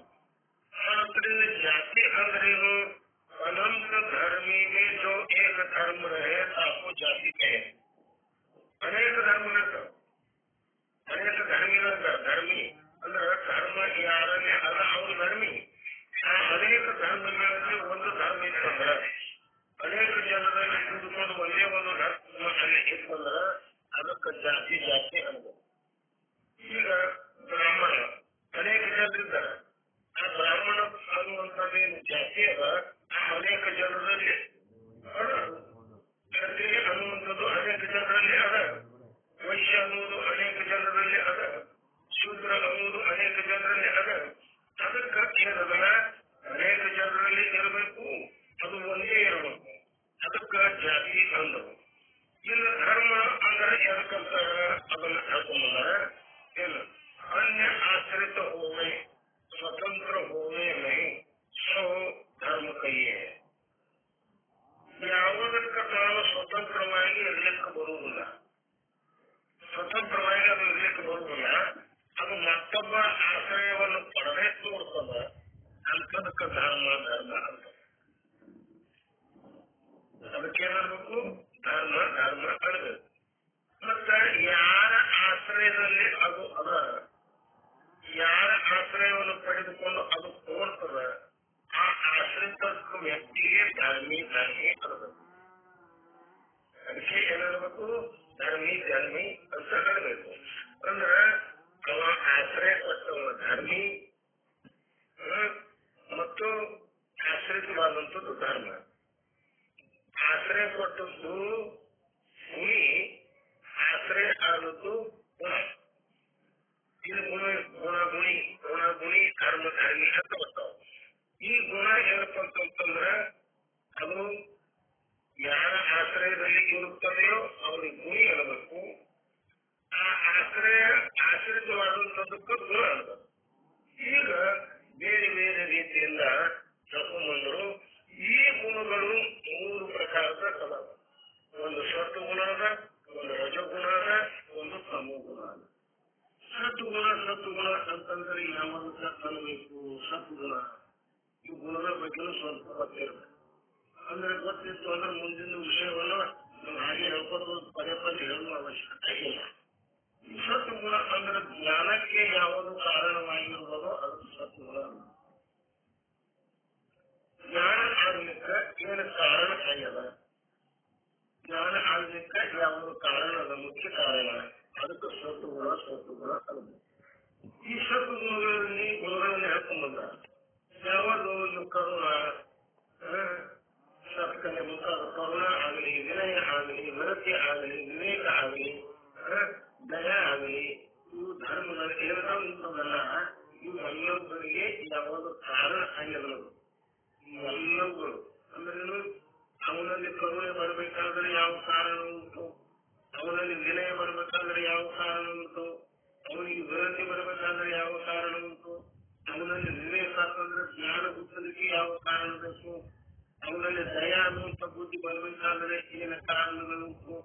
ಆದ್ದರಿಂದ ಜಾತಿ ಅಂದ್ರೇನು, अनंत धर्मी में जो एक धर्म रहे आपको जाति कहे. अनेक धर्म अनेक धर्मी धर्मी ಅಂದ್ರೆ ಧರ್ಮ ಯಾರನ್ನೇ ಅಲ್ಲ ಅವರು ಧರ್ಮಿ. ಆ ಅನೇಕ ಧರ್ಮಗಳಲ್ಲಿ ಒಂದು ಧರ್ಮ ಇತ್ತಂದ್ರ, ಅನೇಕ ಜನರಲ್ಲಿ ಕುಂದುಕೊಂಡು ಒಂದೇ ಒಂದು ಧರ್ಮ ಅಲ್ಲಿ ಇತ್ತಂದ್ರ ಅದಕ್ಕೆ ಜಾತಿ ಜಾತಿ ಅನ್ಬೋದು. ಈಗ ಬ್ರಾಹ್ಮಣ ಅನೇಕ ಜನರಿದ್ದಾರೆ, ಆ ಬ್ರಾಹ್ಮಣ ಅನ್ನುವಂಥದ್ದೇನು ಜಾತಿ ಅದ ಅನೇಕ ಜನರಲ್ಲಿ ಕ್ಷತ್ರಿಯ ಅನ್ನುವಂಥದ್ದು ಅನೇಕ ಜನರಲ್ಲಿ ಅದ, ವೈಶ್ಯ ಅನ್ನುವುದು ಅನೇಕ ಜನರಲ್ಲಿ ಅದ, ಶೂದ್ರ ಅನ್ನುವುದು ಅನೇಕ ಜನರಲ್ಲಿ ಅದ. ಅದಕ್ಕೆ ಏನದಲ್ಲ, ಅನೇಕ ಜನರಲ್ಲಿ ಇರಬೇಕು, ಅದು ಒಂದೇ ಇರಬೇಕು, ಅದಕ್ಕೆ ಜಾತಿ ಅಂದರು. ಇನ್ನು ಧರ್ಮ ಅಂದ್ರೆ ಎದಕ್ಕಂತ ಅದನ್ನ ಹೇಳ್ಕೊಂಬಂದಾರ. ಏನು ಅನ್ಯ ಆಶ್ರಿತ ಹೋವೆ ಸ್ವತಂತ್ರ ಹೋವೆ ನಹಿ ಸೋ ಧರ್ಮ ಕೈಯೇ. ಯಾವುದಕ್ಕೆ ತಾನು ಸ್ವತಂತ್ರವಾಗಿ ಇರ್ಲಿಕ್ಕೆ ಬರುವುದಿಲ್ಲ, ಸ್ವತಂತ್ರವಾಗಿ ಅದು ಇರ್ಲಿಕ್ಕೆ ಬರುವುದಿಲ್ಲ, ಅದು ಮತ್ತೊಬ್ಬ ಆಶ್ರಯವನ್ನು ಪಡೆದೇ ತೋರ್ತದ, ಅಂತದಕ್ಕೆ ಧರ್ಮ ಧರ್ಮ ಅಂತ. ಅದಕ್ಕೇನಬೇಕು, ಧರ್ಮ ಧರ್ಮ ಅನ್ಬೇಕು. ಮತ್ತ ಯಾರ ಆಶ್ರಯದಲ್ಲಿ ಅದು ಅದ, ಯಾರ ಆಶ್ರಯವನ್ನು ಪಡೆದುಕೊಂಡು ಅದು ತೋರ್ತದ, ಆ ಆಶ್ರಿತ ವ್ಯಕ್ತಿಗೆ ಧರ್ಮಿ ಧರ್ಮಿ ಅನ್ನಬೇಕು. ಅದಕ್ಕೆ ಏನಿರಬೇಕು, ಧರ್ಮಿ ಧರ್ಮಿ ಅಂತ ಹೇಳಬೇಕು. ಅಂದ್ರ ಅವ ಆಶ್ರಯ ಕೊಟ್ಟವ ಧರ್ಮಿ ಮತ್ತು ಆಶ್ರಿತವಾದಂಥದ್ದು ಧರ್ಮ. ಆಶ್ರಯ ಕೊಟ್ಟದ್ದು ಗುಣಿ, ಆಶ್ರಯ ಆದದ್ದು ಗುಣ. ಇದು ಗುಣ ಗುಣ ಗುಣಿ, ಗುಣ ಗುಣಿ ಧರ್ಮ ಧರ್ಮಿ ಅಂತ ಬರ್ತಾವ. ಈ ಗುಣ ಏನಪ್ಪ ಅಂತಂದ್ರ ಅದು ಯಾರ ಆಶ್ರಯದಲ್ಲಿ ಇರುತ್ತದೆಯೋ ಅವ್ರಿಗೆ ಗುಣಿ ಅನ್ನಬೇಕು, ಆ ಆಶ್ರಯ ಆಶ್ರಿತವಾದಂಥದ್ದಕ್ಕೆ ಗುಣ ಅಂತ. ಈಗ ಬೇರೆ ಬೇರೆ ರೀತಿಯಿಂದ ತಗೊಂಡ್ಬಂದರು. ಈ ಗುಣಗಳು 3 ಪ್ರಕಾರದ ಅದಾವ. ಒಂದು ಸತ್ಗುಣ ಅದ, ಒಂದು ರಜಗುಣ ಅದ, ಒಂದು ತಮೋಗುಣ ಅದ. ಸತ್ಗುಣ ಅಂತಂದ್ರೆ ಯಾವಾಗ ಅನ್ಬೇಕು, ಸತ್ಗುಣ ಈ ಗುಣದ ಬಗ್ಗೆನೂ ಸ್ವಲ್ಪ ಗೊತ್ತಿರಬೇಕು. ಅಂದ್ರೆ ಗೊತ್ತಿತ್ತು ಅಂದ್ರೆ ಮುಂದಿನ ವಿಷಯವನ್ನು ಹಾಗೆ ಹೇಳ್ಕೊಂಡು ಪದೇ ಪದೇ ಹೇಳುವ ಅವಶ್ಯಕತೆ ಇಲ್ಲ. ಈ ಸತ್ಗುಣ ಅಂದ್ರೆ ಜ್ಞಾನಕ್ಕೆ ಯಾವುದು ಕಾರಣವಾಗಿರ್ಬೋದೋ ಅದು ಸತ್ಗುಣ. ಜ್ಞಾನ ಆಗ್ಲಿಕ್ಕೆ ಏನು ಕಾರಣ ಆಗ್ಯದ, ಜ್ಞಾನ ಆಗ್ಲಿಕ್ಕೆ ಯಾವುದು ಕಾರಣ ಅದ, ಮುಖ್ಯ ಕಾರಣ, ಅದಕ್ಕೆ ಸತ್ಗುಣ ಅನ್ನಬೇಕು. ಈ ಸತ್ಗುಣಗಳಲ್ಲಿ ಗುಣಗಳನ್ನು ಹೇಳ್ಕೊಂಡ್ಬಂದ ಯಾವುದು, ಇವು ಕರುಣ, ಸತ್ಕನೆ ಮುಂತಾದ ಕರುಣ ಆಗಲಿ, ವಿನಯ ಆಗಲಿ, ನರತ್ಯ ಆಗಲಿ, ವಿವೇಕ ಆಗಲಿ, ದಯ ಆಗಲಿ, ಇವು ಧರ್ಮಗಳು ಏನದಾವ ಇಂಥವೆಲ್ಲ ಇವೆಲ್ಲವುಗಳಿಗೆ ಯಾವುದು ಕಾರಣ ಆಗಿರೋದು. ಇವೆಲ್ಲವುಗಳು ಅಂದ್ರೇನು, ಅವನಲ್ಲಿ ಕರುಣೆ ಬರಬೇಕಾದ್ರೆ ಯಾವ ಕಾರಣ ಉಂಟು, ಅವನಲ್ಲಿ ವಿನಯ ಬರಬೇಕಾದ್ರೆ ಯಾವ ಕಾರಣ ಉಂಟು, ಅವನಿಗೆ ವಿರತಿ ಬರಬೇಕಾದ್ರೆ ಯಾವ ಕಾರಣ ಉಂಟು, ಅವನಲ್ಲಿ ವಿವೇಕ ಅಂತಂದ್ರೆ ಜ್ಞಾನ ಹುಟ್ಟಲಿಕ್ಕೆ ಯಾವ ಕಾರಣ ಬೇಕು, ಅವನಲ್ಲಿ ದಯ ಅನ್ನುವಂಥ ಬುದ್ಧಿ ಬರಬೇಕಾದ್ರೆ ಏನ ಕಾರಣಗಳುಂಟು,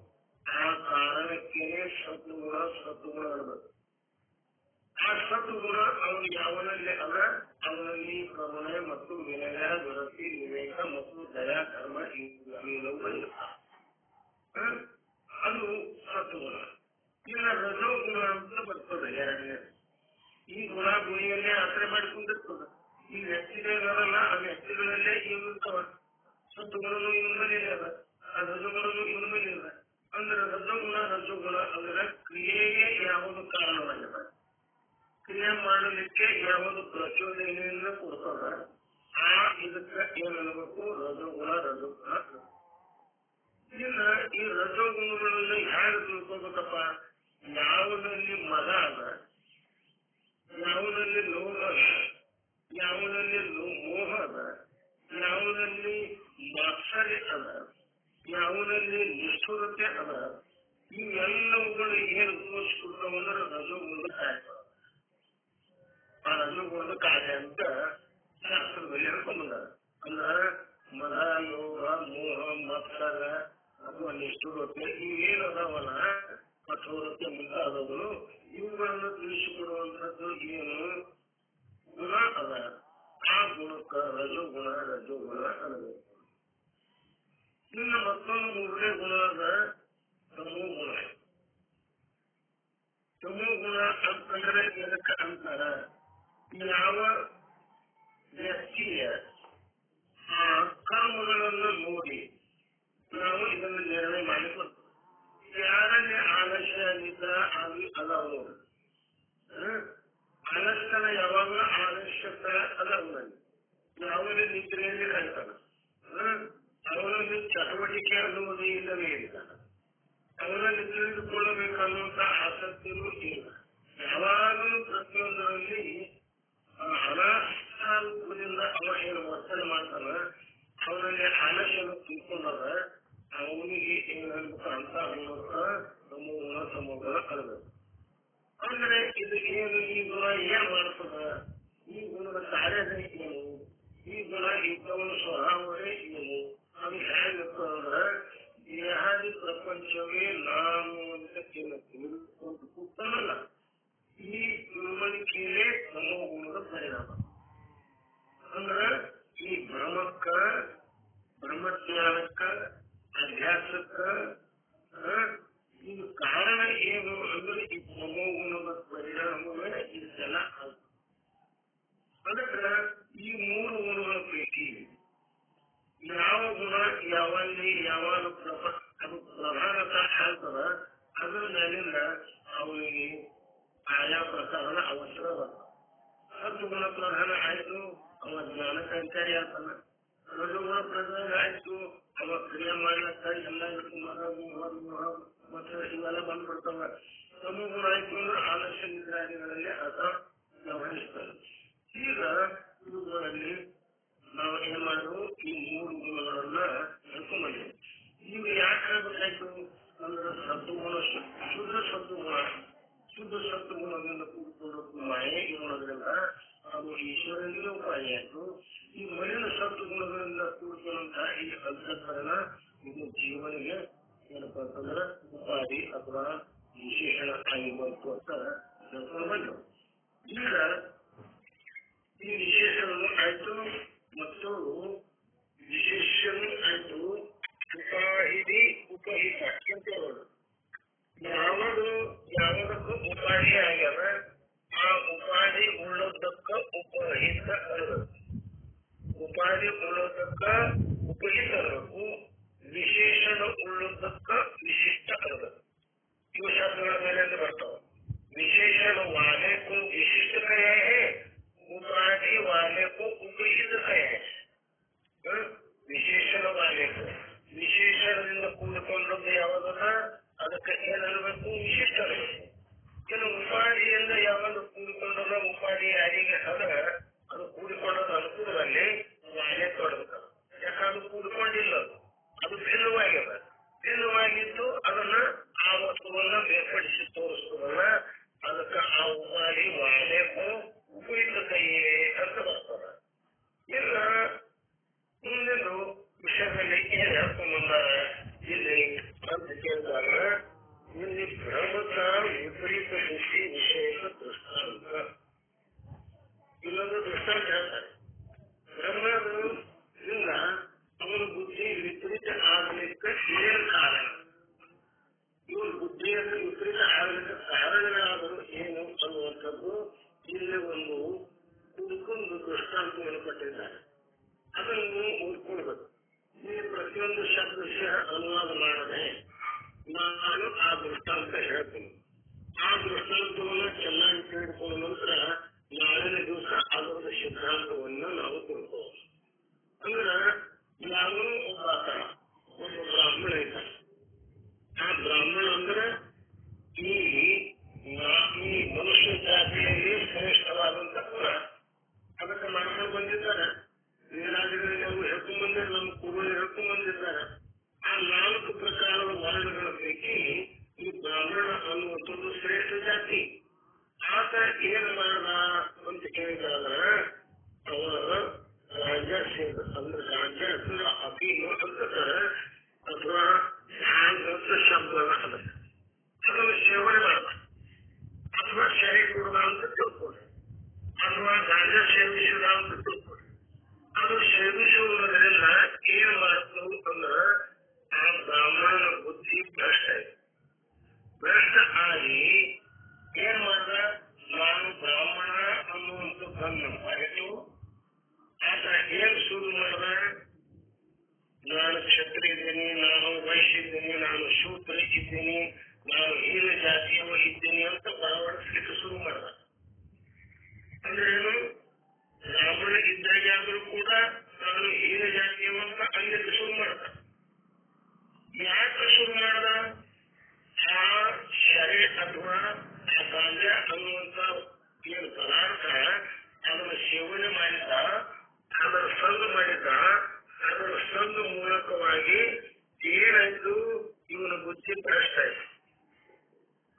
ಆ ಕಾರಣಕ್ಕೇನೆ ಸದ್ಗುಣ ಇರಬೇಕು. ಆ ಸದ್ಗುಣ ಅವನಿಗೆ ಅವನಲ್ಲಿ ಅದ, ಅವನಲ್ಲಿ ಕರುಣೆ ಮತ್ತು ವಿನಯ, ವಿರತಿ, ವಿವೇಕ ಮತ್ತು ದಯಾ ಧರ್ಮ ಇವೆಲ್ಲವೂ ಅದು ಸದ್ಗುಣ. ಇನ್ನ ರಜೋಗುಣ ಅಂತ ಬರ್ತದೆ ಎರಡನೇ. ಈ ಗುಣ ಗುಣಿಯಲ್ಲೇ ಆಶ್ರಯ ಮಾಡಿಕೊಂಡಿರ್ತದೆ. ಈ ವ್ಯಕ್ತಿಗಳಲ್ಲ, ಆ ವ್ಯಕ್ತಿಗಳಲ್ಲೇ ಇರುತ್ತವ. ಸದ್ಗುಣನು ಇವನ ಮೇಲೆ ಅದ, ಆ ರಜಗುಣನು ಇವನ ಮೇಲೆ ಇದೆ. ಅಂದ್ರೆ ರಜಗುಣ ಅಂದ್ರೆ ಕ್ರಿಯೆಗೆ ಯಾವುದು ಕಾರಣವಾಗಿದೆ, ಕ್ರಿಯೆ ಮಾಡಲಿಕ್ಕೆ ಯಾವುದು ಪ್ರಚೋದನೆಯಿಂದ ಕೊಡ್ತದ, ಆ ಇದಕ್ಕೆ ಏನಬೇಕು ರಜಗುಣ. ಇನ್ನ ಈ ರಜೋಗುಣಗಳಲ್ಲಿ ಹೇಗೆ ತಿಳ್ಕೋಬೇಕಪ್ಪ, ಯಾವುದಲ್ಲಿ ಮದ ಅದ, ಯಾವುದಲ್ಲಿ ಲೋಭ ಅದ, ಯಾವುದಲ್ಲಿ ಮೋಹ ಅದ, ಯಾವುದಲ್ಲಿ ಮಾತ್ಸರ್ಯ ಅದ, ಯಾವುದಲ್ಲಿ ನಿಷ್ಠುರತೆ ಅದ, ಇವೆಲ್ಲವುಗಳು ಏನು ತೋರಿಸ್ಕೊಡ್ತಾವಂದ್ರೆ ರಜೋಗುಣದ ಕಾರ್ಯ. ಆ ರಜೋಗುಣದ ಕಾರ್ಯ ಅಂತ ಶಾಸ್ತ್ರದಲ್ಲಿ ಹೇಳ್ಕೊಂಡ. ಅಂದ್ರೆ ಮದ, ಲೋಭ, ಮೋಹ, ಮತ್ಸರ ಅಥವಾ ನಿಷ್ಠುರತೆ ಇವೇನದಾವಲ್ಲ, ಕಠೋರತೆ ಮುಂತಾದವುಗಳು, ಇವುಗಳನ್ನು ತಿಳಿಸಿಕೊಡುವಂಥದ್ದು ಏನು ಗುಣ ಅದ. ಆ ಗುಣಕ್ಕ ರಜೋಗುಣ ಅನ್ನಬೇಕು. ಇನ್ನು ಮತ್ತೊಂದು ಮೂರನೇ ಗುಣ ಅದ ತಮೋಗುಣ. ತಮೋಗುಣ ಅಂತಂದ್ರೆ ಇದಕ್ಕೆ ಅಂತಾರ, ಯಾವ ವ್ಯಕ್ತಿಯ ಆ ಕರ್ಮಗಳನ್ನು ನೋಡಿ ನಾವು ಇದನ್ನು ನಿರ್ಣಯ ಮಾಡಿಕೊಡ್ತೇವೆ. ಯಾರಲ್ಲಿ ಆಲಸ್ಯ ನಿದ್ರ ಆಗಿ ಅದಾವ ನೋಡಿ, ಆಲಸ್ಯನ ಯಾವಾಗಲೂ ಆಲಸ್ಯಕ ಅದಾವನಲ್ಲಿ, ಯಾವುದೇ ನಿದ್ರೆಯಲ್ಲಿ ಕಾಯ್ತಾನ, ಅವನಲ್ಲಿ ಚಟುವಟಿಕೆ ಅನ್ನುವುದು ಇಲ್ಲವೇ ಇಲ್ಲ, ಅವರಲ್ಲಿ ತಿಳಿದುಕೊಳ್ಳಬೇಕನ್ನುವಂತ ಆಸಕ್ತಿಯೂ ಇಲ್ಲ. ಯಾವಾಗಲೂ ಪ್ರತಿಯೊಂದರಲ್ಲಿ ಅನಾಸ್ಥ ರೂಪದಿಂದ ಅವ ಏನು ವರ್ತನೆ ಮಾಡ್ತಾನ, ಅವನಲ್ಲಿ ಆಲಸ್ಯವನ್ನು ತಿಳ್ಕೊಂಡಾಗ ಅವನಿಗೆ ಏನಾಗಬೇಕು ಅಂತ ಸಮೂಹ ಕಲಬೇಕು. ಅಂದ್ರೆ ಇದು ಏನು, ಈ ಗುಣ ಏನ್ ಮಾಡ್ತದ, ಈ ಗುಣದ ಕಾರ್ಯನೇ ಏನು, ಈ ಗುಣ ಇದ್ದವನ ಸ್ವಭಾವವೇ ಏನು, ಅದು ಹೇಗಿರ್ತದಂದ್ರೆ ದೇಹಾದಿ ಪ್ರಪಂಚವೇ ನಾನು ಅಂತ ತಿಳಿದುಕೊಂಡು ಕೂತಾನಲ್ಲ, ಈ ತಿಳುವಳಿಕೆಯೇ ತಮೋಗುಣದ ಪರಿಣಾಮ. ಅಂದ್ರೆ ಈ ಭ್ರಮಕ್ಕ, ಬ್ರಹ್ಮಜ್ಞಾನಕ್ಕ, ಅಭ್ಯಾಸಕ್ಕ ಇದು ಕಾರಣ ಏನು ಅಂದ್ರೆ ಈ ತಮೋಗುಣದ ಪರಿಣಾಮವೇ ಇದೆಲ್ಲ. ಅದಕ್ಕೆ ಈ ಮೂರು ಗುಣಗಳ ಪೈಕಿ ಯಾವ ಗುಣ ಯಾವಲ್ಲಿ ಯಾವಾಗ ಅದು ಪ್ರಧಾನತ ಆಗ್ತದ, ಅದರ ಮೇಲಿಂದ ಅವನಿಗೆ ಆಯಾ ಪ್ರಕಾರದ ಅವಸರ ಬರ್ತದೆ. ಸದ್ಗುಣ ಪ್ರಧಾನ ಆಯ್ತು, ಅವ ಜ್ಞಾನಕಾರಿ ಆಗ್ತಾನ. ರಜಗುಣ ಪ್ರಧಾನ ಆಯ್ತು, ಅವ ಕ್ರಿಯೆ ಮಾಡ್ಲಕ್ಕ ಎಲ್ಲ ಮತ್ತೆ ಇವೆಲ್ಲ ಬಂದ್ಬಿಡ್ತಾವ. ತಮೋಗುಣ ಆಯ್ತು ಅಂದ್ರೆ ಆಲಸ್ಯ ನಿದ್ರಾದಿಗಳಲ್ಲಿ ಆತ ವ್ಯವಹರಿಸ್ತಾರೆ. ಈಗ ಇವುಗಳಲ್ಲಿ ನಾವು ಏನ್ ಮಾಡುದು, ಈ ಮೂರು ಗುಣಗಳನ್ನ ಹೇಳ್ಕೊಂಡ್ಬಂದಿವಿ. ಈಗ ಯಾಕೆ ಹೇಳ್ಬೇಕಾಯ್ತು ಅಂದ್ರೆ ಸದ್ಗುಣ, ಶುದ್ಧ ಸದ್ಗುಣದಿಂದ ಕೂಡಿಕೊಂಡು ಮಾಯೆ ಇರೋದ್ರಿಂದ ಅದು ಈಶ್ವರನಿಗೆ ಉಪಾಯ ಆಯ್ತು. ಈ ಮಲಿನ ಸದ್ಗುಣಗಳಿಂದ ಕೂಡಿಕೊಂಡಂತಹ ಈ ಅಂತಃಕರಣ ಇದು ಜೀವನಿಗೆ ಏನಪ್ಪಾ ಅಂತಂದ್ರೆ ಉಪಾಧಿ ಅಥವಾ ವಿಶೇಷಣ ಆಗಿ ಬಂತು ಅಂತ ಹೇಳ್ಕೊಂಡು ಬಂದವು. ಈಗ ಈ ವಿಶೇಷಣನು ಆಯ್ತು ಮತ್ತು ವಿಶೇಷಣು ಆಯ್ತು, ಉಪಾಹಿದಿ ಉಪಹಿತ ಅಂತ ಹೇಳೋದು. ಯಾವುದಕ್ಕೂ ಉಪಾಧಿ ಆಗ್ಯಾವ, ಆ ಉಪಾಧಿ ಉಳ್ಳೋದಕ್ಕ ಉಪಹಿತ ಅರಬೇಕು. ಉಪಾಧಿ ಉಳ್ಳೋದಕ್ಕ ಉಪಹಿತ ಅರಬೇಕು, ವಿಶೇಷಣ ಉಳ್ಳೋದಕ್ಕ ವಿಶಿಷ್ಟ ಅರಬೇಕು. ಇವು ಶಬ್ದಗಳ ಮೇಲೆ ಬರ್ತಾವ. विशेषण वाले को विशिष्ट कहे हैं, उपाधि वाले को उपहित कहे हैं. ವಿಶೇಷಣ वाले को ವಿಶೇಷಣದಿಂದ ಕೂಡಿಕೊಂಡದ್ದು ಯಾವುದನ್ನ ಅದಕ್ಕೆ ಏನಿರಬೇಕು, ವಿಶಿಷ್ಟ ಇರಬೇಕು. ಕೆಲವು ಉಪಾಧಿಯಿಂದ ಯಾವಾಗ ಕೂಡಿಕೊಂಡಲ್ಲ, ಉಪಾಧಿ ಯಾರಿಗೆ ಅದ ಅದು ಕೂಡಿಕೊಂಡದ ಅನುಕೂಲದಲ್ಲಿ ವಾಲೆ ತೊಡಗುತ್ತದೆ. ಯಾಕಂದ್ರೆ ಕೂಡಿಕೊಂಡಿಲ್ಲ, ಅದು ಭಿನ್ನವಾಗ್ಯದ. ಭಿನ್ನವಾಗಿದ್ದು ಅದನ್ನ ಆ ವಸ್ತುವನ್ನ ಬೇರ್ಪಡಿಸಿ ತೋರಿಸ್ತದಲ್ಲ, ಅದಕ್ಕೆ ಆ ಇನ್ನೊಂದು ದೃಷ್ಟಾಂತ ಹೇಳ್ತಾರೆ. ಬ್ರಹ್ಮದಿಂದ ಅವನ ಬುದ್ಧಿ ವಿಪರೀತ ಆಗಲಿಕ್ಕೆ ಏನ್ ಕಾರಣ, ಇವನ ಬುದ್ಧಿಯಲ್ಲಿ ವಿಪರೀತ ಆಗಲಿಕ್ಕೆ ಕಾರಣಗಳಾದರೂ ಏನು ಅನ್ನುವಂಥದ್ದು ಇಲ್ಲಿ ಒಂದು ಕುಡ್ಕೊಂಡು ದೃಷ್ಟಾಂತವನ್ನು ಕೊಟ್ಟಿದ್ದಾರೆ. ಅದನ್ನು ಓದ್ಕೊಳ್ಬೇಕು. ಈ ಪ್ರತಿಯೊಂದು ಶಬ್ದಶಃ ಅನುವಾದ ಮಾಡದೆ ನಾನು ಆ ದೃಷ್ಟಾಂತ ಹೇಳ್ತೀನಿ. ಆ ದೃಷ್ಟಾಂತವನ್ನು ಚೆನ್ನಾಗಿ ತಿಳಿದುಕೊಂಡ ನಂತರ ನಾಳಿನ ದಿವಸ ಅದರ ಸಿದ್ಧಾಂತವನ್ನು ನಾವು ತಿಳ್ಕೋಬಹುದು. ಅಂದ್ರ ನಾನು ಒಬ್ಬ ಬ್ರಾಹ್ಮಣ ಇದ್ದಾನೆ. ಆ ಬ್ರಾಹ್ಮಣ ಅಂದ್ರೆ ಈ ಮನುಷ್ಯ ಜಾತಿಯಲ್ಲಿ ಶ್ರೇಷ್ಠವಾದಂತ ಕುಲ. ಅದಕ್ಕೆ ಮಾಡ್ಕೊಂಡು ಬಂದಿದ್ದಾರೆ. ನೀರಾಜರು ಹೇಳ್ಕೊಂಡ್ ಬಂದಿದ್ದಾರೆ, ನಮ್ಮ ಪೂರ್ವಜರು ಹೇಳ್ಕೊಂಡ್ ಬಂದಿದ್ದಾರೆ. ಆ 4 ಪ್ರಕಾರದ ವರ್ಣಗಳ ಪೈಕಿ ಈ ಬ್ರಾಹ್ಮಣ ಅನ್ನುವಂಥದ್ದು ಶ್ರೇಷ್ಠ ಜಾತಿ. ಆತ ಏನ್ ಮಾಡ್ದ ಅಂತ ಕೇಳಿದಾದ್ರೆ ಅವರ ರಾಜ್ಯ ಅಂದ್ರೆ ರಾಜ್ಯ ಅಂದ್ರೆ ಅಭಿನೋ ಅಂತಾರೆ ಅಥವಾ ಅಂತ ಶಬ್ದ ಅದನ್ನು ಸೇವನೆ ಮಾಡ ಅಥವಾ ಶರೀ ಕೊಡುದ ಅಂತ ತಿಳ್ಕೊಳ್ಳಿ, ಅಥವಾ ಗಾಂಜಾ ಸೇವಿಸುದ ಅಂತ ತಿಳ್ಕೊಳ್ಳಿ. ಅದು ಸೇವಿಸುವುದರಿಂದ ಏನ್ ಮಾಡ್ತವು ಅಂದ್ರೆ ಆ ಬ್ರಾಹ್ಮಣನ ಬುದ್ಧಿ ಭ್ರಷ್ಟ ಇದೆ. ಭ್ರಷ್ಟ ಆಗಿ ಏನ್ ಮಾಡ್ದ, ನಾನು ಬ್ರಾಹ್ಮಣ ಅನ್ನುವಂಥದ್ದನ್ನು ಮರೆತು ಆತ ಏನ್ ಶುರು ಮಾಡ್ದ, ನಾನು ಕ್ಷತ್ರಿಯ ಇದ್ದೀನಿ, ನಾನು ವೈಶ್ಯ ಇದ್ದೀನಿ, ನಾನು ಶೂದ್ರ ಇದ್ದೀನಿ, ನಾನು ಹೀನ ಜಾತಿಯವ ಇದ್ದೀನಿ ಅಂತ ಬರವಣಿಸ್ಲಿಕ್ಕೆ ಶುರು ಮಾಡ್ದ. ಅಂದ್ರೆ ಏನು, ಬ್ರಾಹ್ಮಣ ಇದ್ದಾಗ ಆದ್ರೂ ಕೂಡ ನಾನು ಹೀನ ಜಾತಿಯವ ಅಂತ ಅನ್ಲಿಕ್ಕೆ ಶುರು ಮಾಡ್ದ. ಯಾಕೆ ಶುರು ಮಾಡ್ದ, ಆ ಶರೀ ಅಥವಾ ಆ ಗಾಂಜಾ ಅನ್ನುವಂತ ಏನು ಪದಾರ್ಥ ಅದನ್ನು ಸೇವನೆ ಮಾಡಿದ್ದ, ಅದರ ಸಂಘ ಮಾಡಿದ್ದ, ಅದರ ಸಂಘ ಮೂಲಕವಾಗಿ ಏನಾಯ್ತು, ಇವನ ಬುದ್ಧಿ ಭ್ರಷ್ಟ ಆಯ್ತು.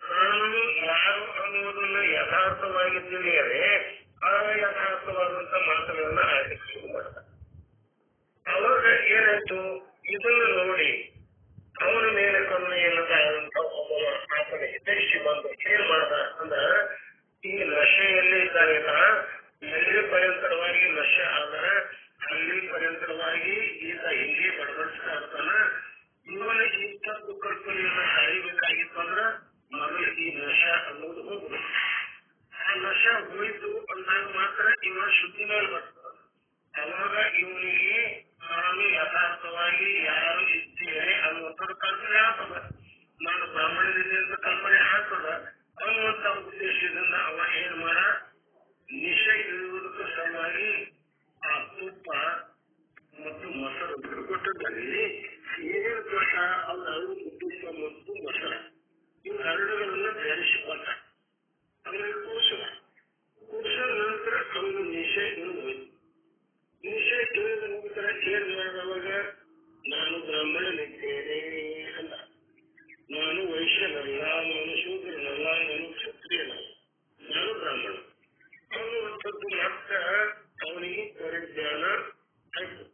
ನಾನು ಯಾರು ಅನ್ನುವುದನ್ನು ಯಥಾರ್ಥವಾಗಿ ತಿಳಿಯದೆ ಯಥಾರ್ಥವಾದಂತ ಮಾತುಗಳನ್ನ ಆಡ್ಲಿಕ್ಕೆ ಶುರು ಮಾಡ್ದ. ಅವಾಗ ಏನಾಯ್ತು, ಇದನ್ನು ನೋಡಿ ಅವನ ಮೇಲೆ ಕರುಣೆಯನ್ನದಾದಂತ ಒಬ್ಬ ಆತನ ಹಿತೈಷಿ ಬಂದು ಏನ್ ಮಾಡ್ದ ಅಂದ್ರ, ಈ ನಶೆಯಲ್ಲಿ ಇದ್ದಾಗಿಲ್ಲ, ಎಲ್ಲಿ ಪರ್ಯಂತರವಾಗಿ ನಶೆ ಆದ್ರೆ ಅಲ್ಲಿ ಪರ್ಯಂತರವಾಗಿ ಈತ ಹಿಂಗೆ ಬಡಬಡಿಸ್ತಾ ಇರ್ತಾನ. ಇವನ ಇಂಥದ್ದು ಕಲ್ಪನೆಯನ್ನ ಸಾಯಬೇಕಾಗಿತ್ತು ಅಂದ್ರ ಮೊದಲು ಈ ನಶ ಅನ್ನೋದು ಹೋಗುದು. ಆ ನಶ ಹೋಯ್ತು ಅಂದಾಗ ಮಾತ್ರ ಇವ ಶುದ್ಧಿ ಮೇಲೆ ಬರ್ತದ. ಅವಾಗ ಇವನಿಗೆ ನಾನು ಯಥಾರ್ಥವಾಗಿ ಯಾರು ಇದ್ದೇನೆ ಅನ್ನುವಂಥದ್ದು ಕಲ್ಪನೆ ಆಗ್ತದ, ನಾನು ಬ್ರಾಹ್ಮಣರಿದೆ ಅಂತ ಕಲ್ಪನೆ ಆಗ್ತದ ಅನ್ನುವಂತ ಉದ್ದೇಶದಿಂದ ಅವ ಏನ್ ಮಾಡ, ನಿಶೆ ಇರುವುದಕ್ಕೆ ಸಲುವಾಗಿ ಆ ತುಪ್ಪ ಮತ್ತು ಮೊಸರು ಬಿಡುಕೊಟ್ಟದಲ್ಲಿ ಏನೇನು ಕೊಟ್ಟ ಅವರು ತುಪ್ಪ ಮತ್ತು ಮೊಸರ ಇವು ಹರಡುಗಳನ್ನ ಬೆರೆಸಿಕೊಂಡ. ಅವನಿಗೆ ಕೂಡಿಸಿದ ನಂತರ ಅವನು ನಿಶೆ ಇರುವುದು. ನಿಶೆ ಇಳಿದ ನಂತರ ಏನ್ ಮಾಡಿದವಾಗ, ನಾನು ಬ್ರಾಹ್ಮಣನಿದ್ದೇನೆ ಅಲ್ಲ, ನಾನು ವೈಶ್ಯನಲ್ಲ, ನಾನು ಶೂದ್ರನಲ್ಲ, ನಾನು ಕ್ಷತ್ರಿಯನಲ್ಲ, ನಾನು ಬ್ರಾಹ್ಮಣ ಅನ್ನುವಂಥದ್ದು ಮಾತ್ರ ಅವನಿಗೆ ಪರಿಜ್ಞಾನ ಆಯ್ತು.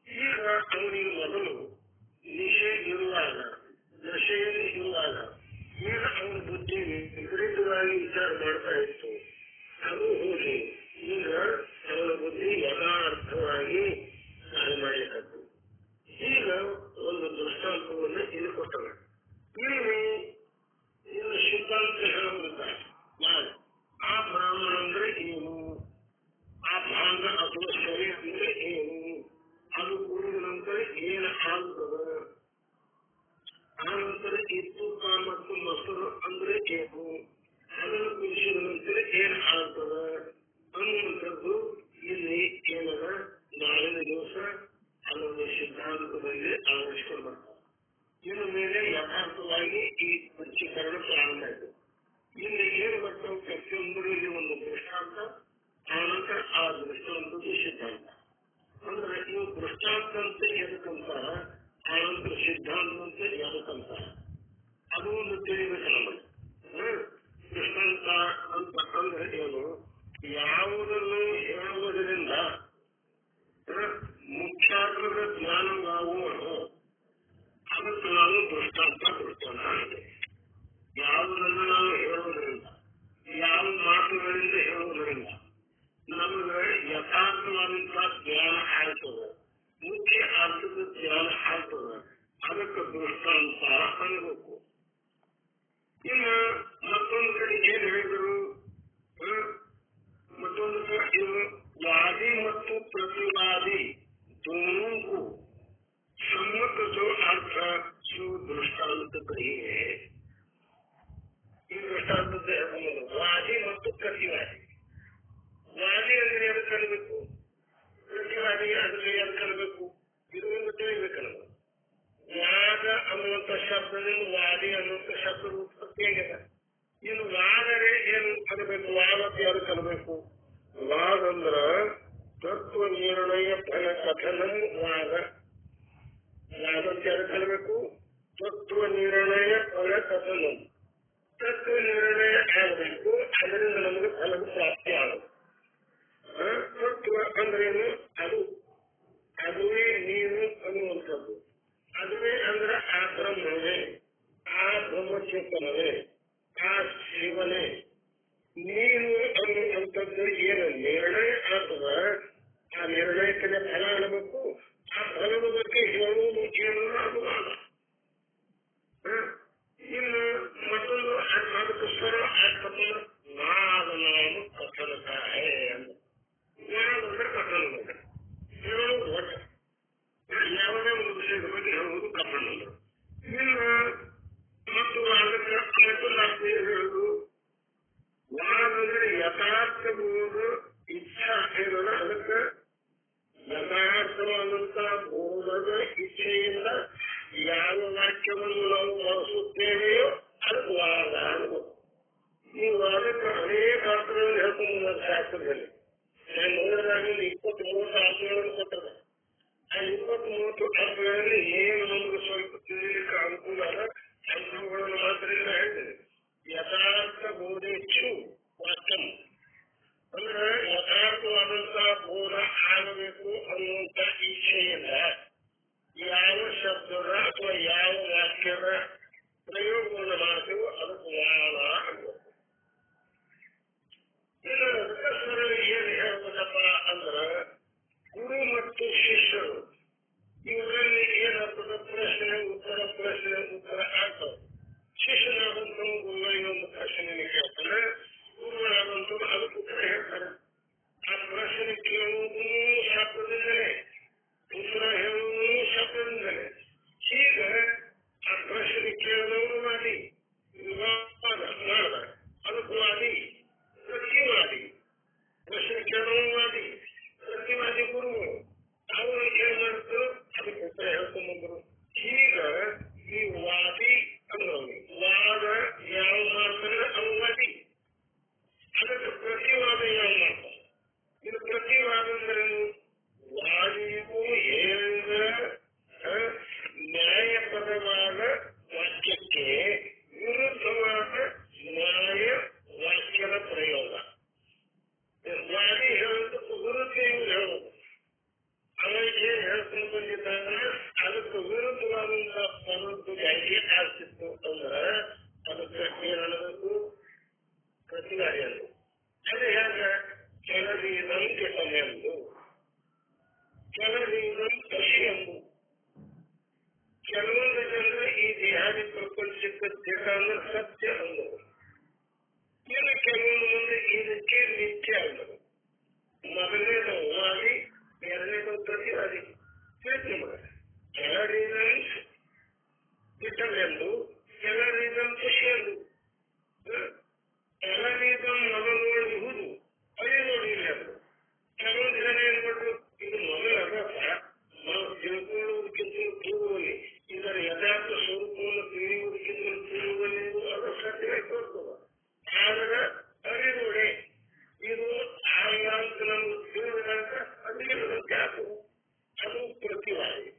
ಈಗ ಅವನಿಗೆ ಮೊದಲು ನಿಶೆ ಇರುವಾಗ, ನಶೆಯಲ್ಲಿ ಇರುವಾಗ ಈಗ ಅವನ ಬುದ್ಧಿ ವಿಪರೀತವಾಗಿ ವಿಚಾರ ಮಾಡ್ತಾ ಇತ್ತು. ಅದು ಹೋಗಿ ಈಗ ಅವನ ಬುದ್ಧಿ ಯಥಾರ್ಥವಾಗಿ ಕಾರ್ಯ ಮಾಡಲಿಕ್ಕದ್ದು. ಈಗ ಒಂದು ದೃಷ್ಟಾಂತವನ್ನು ಇಲ್ಲಿ ಕೊಟ್ಟರು. ಇಲ್ಲಿ ಇನ್ನು ಸಿದ್ಧಾಂತ ಹೇಳುವಂತ ನಾನು ಆ ಬ್ರಾಹ್ಮಣ ಅಂದ್ರೆ ಏನು, ಆ ಭಾಂಗ ಅಥವಾ ಶರೀರ ಅಂದ್ರೆ ಏನು, ಅದು ಕುಡಿದ ನಂತರ ಏನು ಆಗ್ತದ, ಆ ನಂತರ ಈ ತುಪ್ಪ ಮತ್ತು ಮೊಸರು ಅಂದ್ರೆ ಏನು, ಅದನ್ನು ಕುಡಿಸಿದ ನಂತರ ಏನ್ ಆಗ್ತದ ಅನ್ನುವಂಥದ್ದು ಇಲ್ಲಿ ಏನದ ನಾಳಿನ ದಿವಸ ಅದೊಂದು ಸಿದ್ಧಾಂತದಲ್ಲಿ ಅಳವಡಿಸಿಕೊಂಡು ಬರ್ತಾರೆ. ಇನ್ನು ಮೇಲೆ ಯಥಾರ್ಥವಾಗಿ ಈ ಪಂಚೀಕರಣ ಪ್ರಾರಂಭ ಆಯಿತು. ಇಲ್ಲಿ ಏನು ಬರ್ತಾವೆ ಪ್ರತಿಯೊಂದರಲ್ಲಿ ಒಂದು ದೃಷ್ಟಾಂತ, ಆನಂತರ ಆ ದೃಷ್ಟಾಂತದ್ದು ಸಿದ್ಧಾಂತ. ಅಂದ್ರೆ ಇವು ದೃಷ್ಟಾಂತ ಅಂತ ಎದಕ್ಕಂತಾರ, ಆನಂತರ ಸಿದ್ಧಾಂತ ಅಂತ ಎದಕ್ಕಂತಾರ, ಅದು ಒಂದು ತಿಳಿಬೇಕು ನಮಗೆ. ದೃಷ್ಟಾಂತ ಅಂತ ಅಂದ್ರೆ ಏನು, ಯಾವುದನ್ನು ಹೇಳುವುದರಿಂದ ಮುಖ್ಯಾರ್ಥದ ಜ್ಞಾನವಾಗುವುದು ಅದಕ್ಕೆ ನಾವು ದೃಷ್ಟಾಂತ ಇದೆ. ಯಾವುದನ್ನು ನಾವು ಹೇಳುವುದರಿಂದ, ಯಾವ ಮಾತುಗಳಿಂದ ಹೇಳುವುದರಿಂದ ನಮಗೆ ಮುಖ್ಯವಾದಂತಹ ಜ್ಞಾನ ಆಗ್ತದ, ಮುಖ್ಯ ಅರ್ಥದ ಜ್ಞಾನ ಆಗ್ತದ. ಅದಕ್ಕೆ ದೃಷ್ಟಾಂತ ಅನ್ನಬೇಕು. ಇನ್ನು ಮತ್ತೊಂದು ಕಡೆ ಏನ್ ಹೇಳಿದರು, ಮತ್ತೊಂದು ಇದು ವಾದಿ ಮತ್ತು ಪ್ರತಿವಾದಿ दोनों को सम्मत जो अर्थ जो दृष्टांत कहिए, ಈ ದೃಷ್ಟಾಂತದ ವಾದಿ ಮತ್ತು ಪ್ರತಿವಾದಿ. ವಾದಿ ಅಂದ್ರೆ ಯಾರು ಕಲಿಬೇಕು, ಪ್ರತಿವಾದಿ ಅಂದ್ರೆ ಯಾರು ಕಲಿಬೇಕು, ಇದು ಒಂದು ತಿಳಿಬೇಕಲ್ಲ. ವಾದ ಅನ್ನುವಂಥ ಶಬ್ದದಿಂದ ವಾದಿ ಅನ್ನುವಂಥ ಶಬ್ದ ಉತ್ಪತ್ತಿ ಆಗಿದೆ. ಇನ್ನು ವಾದರೆ ಏನು ಕಲಿಬೇಕು, ವಾದಕ್ಕೆ ಯಾರು ಕಲಿಬೇಕು? ವಾದ ಅಂದ್ರ ತತ್ವ ನಿರ್ಣಯ ಫಲ ಕಥನಂ ವಾದ. ವಾದಕ್ಕೆ ಯಾರು ಕಲಿಬೇಕು? ತತ್ವ ನಿರ್ಣಯ ಫಲ ಕಥನಂ. ತತ್ವ ನಿರ್ಣಯ ಆಗಬೇಕು, ಅದರಿಂದ ನಮಗೆ ಫಲದ ಪ್ರಾಪ್ತಿ ಆಗಬೇಕು. ತತ್ವ ಅಂದ್ರೇನು? ಅದು ಅದುವೇ ನೀನು ಅನ್ನುವಂಥದ್ದು. ಅದುವೇ ಅಂದ್ರೆ ಆ ಬ್ರಹ್ಮವೇ, ಆ ಬ್ರಹ್ಮಚೇತನವೇ, ಆ ಶಿವನೇ. ನೀನು ಅನ್ನುವಂಥದ್ದು ಏನು ನಿರ್ಣಯ ಆಗ್ತದ, ಆ ನಿರ್ಣಯಕ್ಕೆ ಫಲ ಆಗಬೇಕು. ಆ ಫಲದ ಬಗ್ಗೆ ಹೇಳುವುದು ಏನು ಆಗುವಾಗ. ಇನ್ನು ಮತ್ತೊಂದು ಅದಕ್ಕೆ ಸ್ವರ ಆಗ್ತದೆ, ನಾದನಾನು ಕಥನಕಾಯ ಅಂತ. ನಾದ ಅಂದ್ರೆ ಕಥನ ಅಂದ್ರೆ ಹೇಳುವುದು ಒಟ್ಟ, ಯಾವುದೇ ಒಂದು ವಿಷಯದ ಬಗ್ಗೆ ಹೇಳುವುದು ಕಥನ ಅಂದ್ರೆ. ಇನ್ನು ಮತ್ತು ಅದಕ್ಕೆ ಮತ್ತೊಂದು ಹೇಳುವುದು ವಾದ ಅಂದ್ರೆ ಯಥಾರ್ಥಬಹುದು ಇಚ್ಛಾ ಏನಲ್ಲ. ಅದಕ್ಕೆ ಯಥಾರ್ಥವಾದಂತ ಬೋಧದ ಇಚ್ಛೆಯಿಂದ ಯಾವ ವಾಕ್ಯವನ್ನು ನಾವು ಬಳಸುತ್ತೇವೆಯೋ ಅದಕ್ಕೆ ವಾದ ಅನ್ಬೋದು. ಈ ವಾದಕ್ಕೆ ಅನೇಕ ಅರ್ಥಗಳನ್ನು ಹೇಳ್ಕೊಂಡು ಶಾಸ್ತ್ರದಲ್ಲಿ ನಾನು ನೋಡಿದಾಗ 20-30 ಅರ್ಥಗಳನ್ನು ಕೊಟ್ಟದ. ಆ 20-30 ಅರ್ಥಗಳಲ್ಲಿ ಏನು ನಮ್ಗೆ ಸ್ವಲ್ಪ ತಿಳಿಲಿಕ್ಕೆ ಅನುಕೂಲ ಅಂಶಗಳನ್ನು ಮಾತ್ರ ಹೇಳ್ತೇನೆ. ಯಥಾರ್ಥ ಬೋಧೆಚ್ಚು ವಾಕ್ಯಂ ಅಂದ್ರೆ ಯಥಾರ್ಥವಾದಂತಹ ಬೋಧ ಆಗಬೇಕು ಅನ್ನುವಂಥ ಇಚ್ಛೆಯಿಂದ ಯಾವ ಶಬ್ದದ ಅಥವಾ ಯಾವ ವಾಕ್ಯದ ಪ್ರಯೋಗವನ್ನು ಮಾಡ್ತೇವೋ ಅದಕ್ಕೆ ವಾದ ಅನ್ಬೇಕು. ಇನ್ನು ಅದಕ್ಕೆ ಏನ್ ಹೇಳ್ಬೇಕಪ್ಪ ಅಂದ್ರ ಗುರು ಮತ್ತು ಶಿಷ್ಯರು ಇವರಲ್ಲಿ ಏನಾಗ್ತದ, ಪ್ರಶ್ನೆ ಉತ್ತರ ಪ್ರಶ್ನೆ ಉತ್ತರ ಆಗ್ತದೆ. ಶಿಷ್ಯನಾದಂತ ಗುರುಗಳಿಗೆ ಒಂದು ಪ್ರಶ್ನೆ ಕೇಳ್ತಾರೆ, ಗುರುಗಳಾದಂತ ಅದಕ್ಕೆ ಉತ್ತರ ಹೇಳ್ತಾರೆ. ಆ ಪ್ರಶ್ನೆ ಕೇಳುವುದು ಶಬ್ದದಿಂದಲೇ, ಉತ್ತರ ಹೇಳುವುದು ಶಬ್ದದಿಂದಲೇ. ಈಗ ಆ ಪ್ರಶ್ನೆ ಕೇಳಿದವರು ವಾದಿ, ವಿವಾದ ಮಾಡಿದ ಅದಕ್ಕೆ ವಾದಿ ಪ್ರತಿವಾದಿ. ಪ್ರಶ್ನೆ ಕೇಳುವ ವಾದಿ, ಪ್ರತಿವಾದಿ ಗುರುಗಳು. ಅವರು ಏನ್ ಮಾಡ್ತಾರೆ, ಅದಕ್ಕೆ ಉತ್ತರ ಹೇಳ್ಕೊಂಡ್ಬಂದ್ರು. ಈಗ ಈ ವಾದಿ ಅನ್ನೋದು ವಾದ ಯಾವ ಮಾಡ್ತಾರೆ ಅದು ವಾದಿ, ಅದಕ್ಕೆ ಪ್ರತಿವಾದ ಯಾವ ಮಾಡ್ತಾರೆ. ಇದು ಪ್ರತಿವಾದ ಅಂದ್ರೇನು? ವಾದಿಗೂ ಹೇಳಿದ ನ್ಯಾಯಪರವಾದ ವಾಕ್ಯಕ್ಕೆ ವಿರುದ್ಧವಾದ ನ್ಯಾಯ ವಾಕ್ಯದ ಪ್ರಯೋಗ. ವಾದಿ ಹೇಳೋದಕ್ಕೆ ವಿರುದ್ಧ ಇವ್ರು ಹೇಳೋದು. ಅವರಿಗೆ ಏನ್ ಹೇಳ್ಕೊಂಡು ಬಂದಿದ್ದಾಗ ಅದಕ್ಕೆ ವಿರುದ್ಧವಾದಂತಹ ಪದದ್ದು ಜಾರಿ ಆಗ್ತಿತ್ತು ಅಂದ್ರೆ ಅದಕ್ಕೆ ಏನಬೇಕು, ಪ್ರತಿವಾದಿ ಎಂದು. ಅದು ಹೇಗ ಕೆಲವೀದಂ ಕೆಟ್ಟನೆಂದು, ಕೆಲವೀದಂ ಕೃಷಿ ಎಂದು. ಕೆಲವೊಂದು ಜನರು ಈ ದೇಹಾದಿ ಪ್ರಪಂಚಕ್ಕೆ ದೇಹ ಅಂದ್ರೆ ಸತ್ಯ ಅಂದರು. ಇನ್ನು ಕೆಲವೊಂದು ಮಂದಿ ಇದಕ್ಕೆ ನಿತ್ಯ ಅಂದರು. ಮೊದಲನೇದು ವಾದಿ, ಎರಡನೇದು ಪ್ರತಿವಾದಿ. ಕೆಲವೀದಂ ಕೆಟ್ಟನೆಂದು, ಕೆಲವೀದಂ ಖುಷಿ ಎಂದು. ಕೆಲವೀದಂ ಮೊದಲುವುದು ಅದೇ ನೋಡಿ ಇಲ್ಲ ಅಂದ್ರು. ಕೆಲವೊಂದು ಜನ ಏನ್ ಮಾಡ್ರು, ಇದು ಮೊದಲು ಅಭ್ಯಾಸ, ನಾವು ತಿಳ್ಕೊಳ್ಳುವುದಕ್ಕಿಂತ ಪೂರ್ವದಲ್ಲಿ ಇದರ ಯಥಾರ್ಥ ಸ್ವರೂಪವನ್ನು ತಿಳಿಯುವುದಕ್ಕಿಂತ ಪೂರ್ವದಲ್ಲಿ ಅದು ಸತ್ಯವೇ ತೋರ್ತದ. ಆದ್ರೆ ಅರಿವುಡೆ ಇದು ಅಂತ ನಮ್ಗೆ ತಿಳಿದಾಗ ಅದೇನಂತೆ ಆಗ್ತದೆ, ಅದು ಪ್ರತಿವಾದಿ.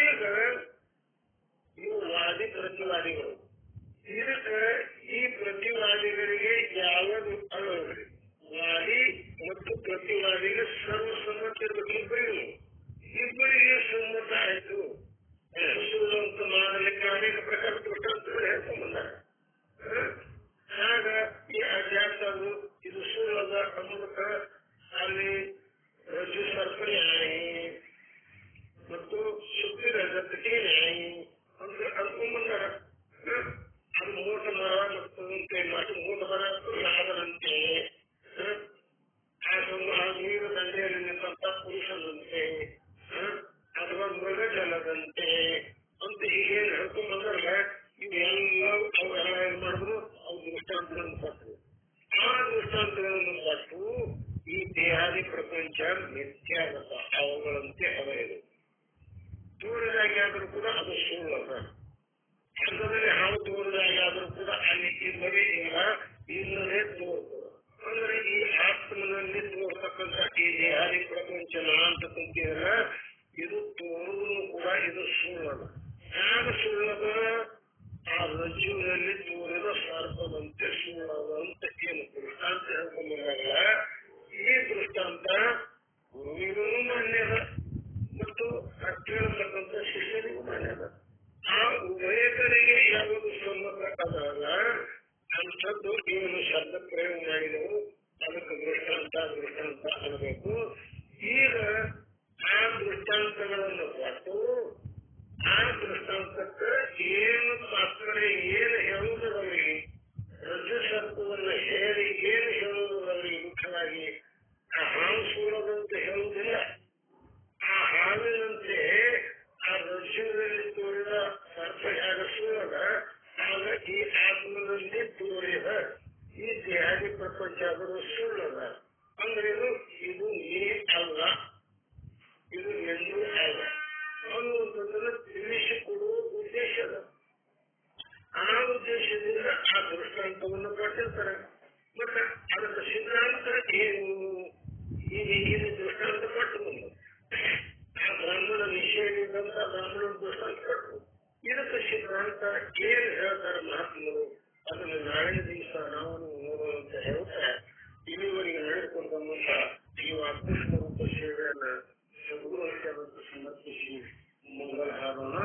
ಈಗ ಇವು ವಾದಿ ಪ್ರತಿವಾದಿಗಳು. ಇದಕ್ಕೆ ಈ ಪ್ರತಿವಾದಿಗಳಿಗೆ ಯಾವುದು ಅಳವಡಿ, ವಾದಿ ಮತ್ತು ಪ್ರತಿವಾದಿಗೆ ಸರ್ವಸಮ್ಮತ ಇರಬೇಕು. ಇಬ್ಬರಿಗೆ ಸಮ್ಮತ ಆಯ್ತು. ಸುಳ್ಳು ಮಾಡಲಿಕ್ಕೆ ಅನೇಕ ಪ್ರಕಾರ ದೃಷ್ಟಾಂತಗಳು ಹೇಳ್ಕೊಂಡ್ಬಂದಾರೆ. ಆಗ ಈ ಅಧ್ಯಾತ್ಮ ಇದು ಸುಳ್ಳದ ಅನ್ನೋದಕ್ಕೆ ಅಲ್ಲಿ ಕೊಟ್ಟು ಈ ದೇಹಾದಿ ಪ್ರಪಂಚ ಮಿಥ್ಯ ಆಗತ್ತ, ಅವುಗಳಂತೆ ಅದ. ಇದು ತೋರಿದಾಗೆ ಆದ್ರೂ ಕೂಡ ಅದು ಸುಳ್ಳದ. ಅಂಥದ್ರಲ್ಲಿ ಹಾವು ತೋರಿದಾಗೆ ಆದ್ರೂ ಕೂಡ ಅಲ್ಲಿ ಇಲ್ಲವೇ ಇಲ್ಲ, ಇಲ್ಲದೆ ತೋರ್ತದ. ಅಂದ್ರೆ ಈ ಆತ್ಮನಲ್ಲಿ ತೋರ್ತಕ್ಕಂಥ ಈ ದೇಹಾದಿ ಪ್ರಪಂಚ ಅಂತಕ್ಕಂಥಲ್ಲ, ಇದು ತೋರುವುದು ಕೂಡ ಇದು ಸುಳ್ಳದ. ಯಾರು ಸುಳ್ಳದ? ಆ ರಜ್ಜುವಿನಲ್ಲಿ ತೋರಿದ ಸರ್ಪದಂತೆ ಸುಳ್ಳದ ಅಂತ ಏನು ದೃಷ್ಟಾಂತ ಹೇಳ್ಕೊಂಡಾಗಲ್ಲ. ಈ ದೃಷ್ಟಾಂತ ಗುರುವಿಗೂ ಮಾನ್ಯದ ಮತ್ತು ಕೇಳತಕ್ಕಂಥ ಶಿಷ್ಯರಿಗೂ ಮಾನ್ಯದ. ಆ ಉಭಯಕರಿಗೆ ಯಾವುದು ಸಮ್ಮತ ಅದಾಗ ಅಂಥದ್ದು ಇವನು ಶಬ್ದ ಪ್ರಯೋಗ ಮಾಡಿದೆವು, ಅದಕ್ಕೆ ದೃಷ್ಟಾಂತ ಅನ್ನಬೇಕು. ಈಗ ಆ ದೃಷ್ಟಾಂತಗಳನ್ನು ಕೊಟ್ಟು ಆ ದೃಷ್ಟಾಂತಕ್ಕೆ ಏನು ತಾತ್ಪರ್ಯ, ಏನು ಹೇಳುವುದರಲ್ಲಿ ರಜ್ಜು ಸರ್ಪವನ್ನು ಹೇಳಿ ಏನು ಹೇಳುವುದರಲ್ಲಿ ಮುಖ್ಯವಾಗಿ ಆ ಹಾವು ಸುಳ್ಳದಂತೆ ಹೇಳುವುದಿಲ್ಲ. ಆ ಹಾವಿನಂತೆ ಆ ರಜ್ಜುವಿನಲ್ಲಿ ತೋರಿದ ಸರ್ಪ ಹೇಗೆ ಸುಳ್ಳದ, ಆಗ ಈ ಆತ್ಮನಲ್ಲಿ ತೋರಿದ ಈ ದೇಹಾದಿ ಪ್ರಪಂಚ ಆದರೂ ಸುಳ್ಳದ. ಅಂದ್ರೇನು? ಇದು ನೀ ಅಲ್ಲ, ಇದು ಎಂದೂ ಅಲ್ಲ ಅನ್ನುವಂಥದ್ದನ್ನು ತಿಳಿಸಿಕೊಡುವ ಉದ್ದೇಶದ. ಆ ಉದ್ದೇಶದಿಂದ ಆ ದೃಷ್ಟಾಂತವನ್ನು ಕೊಟ್ಟಿರ್ತಾರೆ. ಮತ್ತೆ ಅದರ ಸಿದ್ಧಾಂತ ಏನು? ಇದು ದೃಷ್ಟಾಂತ ಕೊಟ್ಟು ಬಂದು ಆ ಬ್ರಾಹ್ಮಣ ನಿಷೇಧಿದಂತ ಬ್ರಾಹ್ಮಣ ದೃಷ್ಟಾಂತ ಕೊಟ್ಟರು. ಇದಕ್ಕೆ ಸಿದ್ಧಾಂತ ಏನು ಹೇಳ್ತಾರೆ ಮಹಾತ್ಮರು, ಅದನ್ನು ನಾಳಿನ ದಿವಸ ನಾವು ನೋಡುವಂತ ಹೇಳ್ತಾರೆ. ಇಲ್ಲಿವರೆಗೆ ನಡೆದುಕೊಂಡು ಬಂದಂತ ಈ ಕೃಷ್ಣ ರೂಪ ಸೇವೆಯನ್ನ ಸದ್ಗುರು ಸಮರ್ಪಿಸಿ ಮಂಗಲ ಹಾಡೋಣ.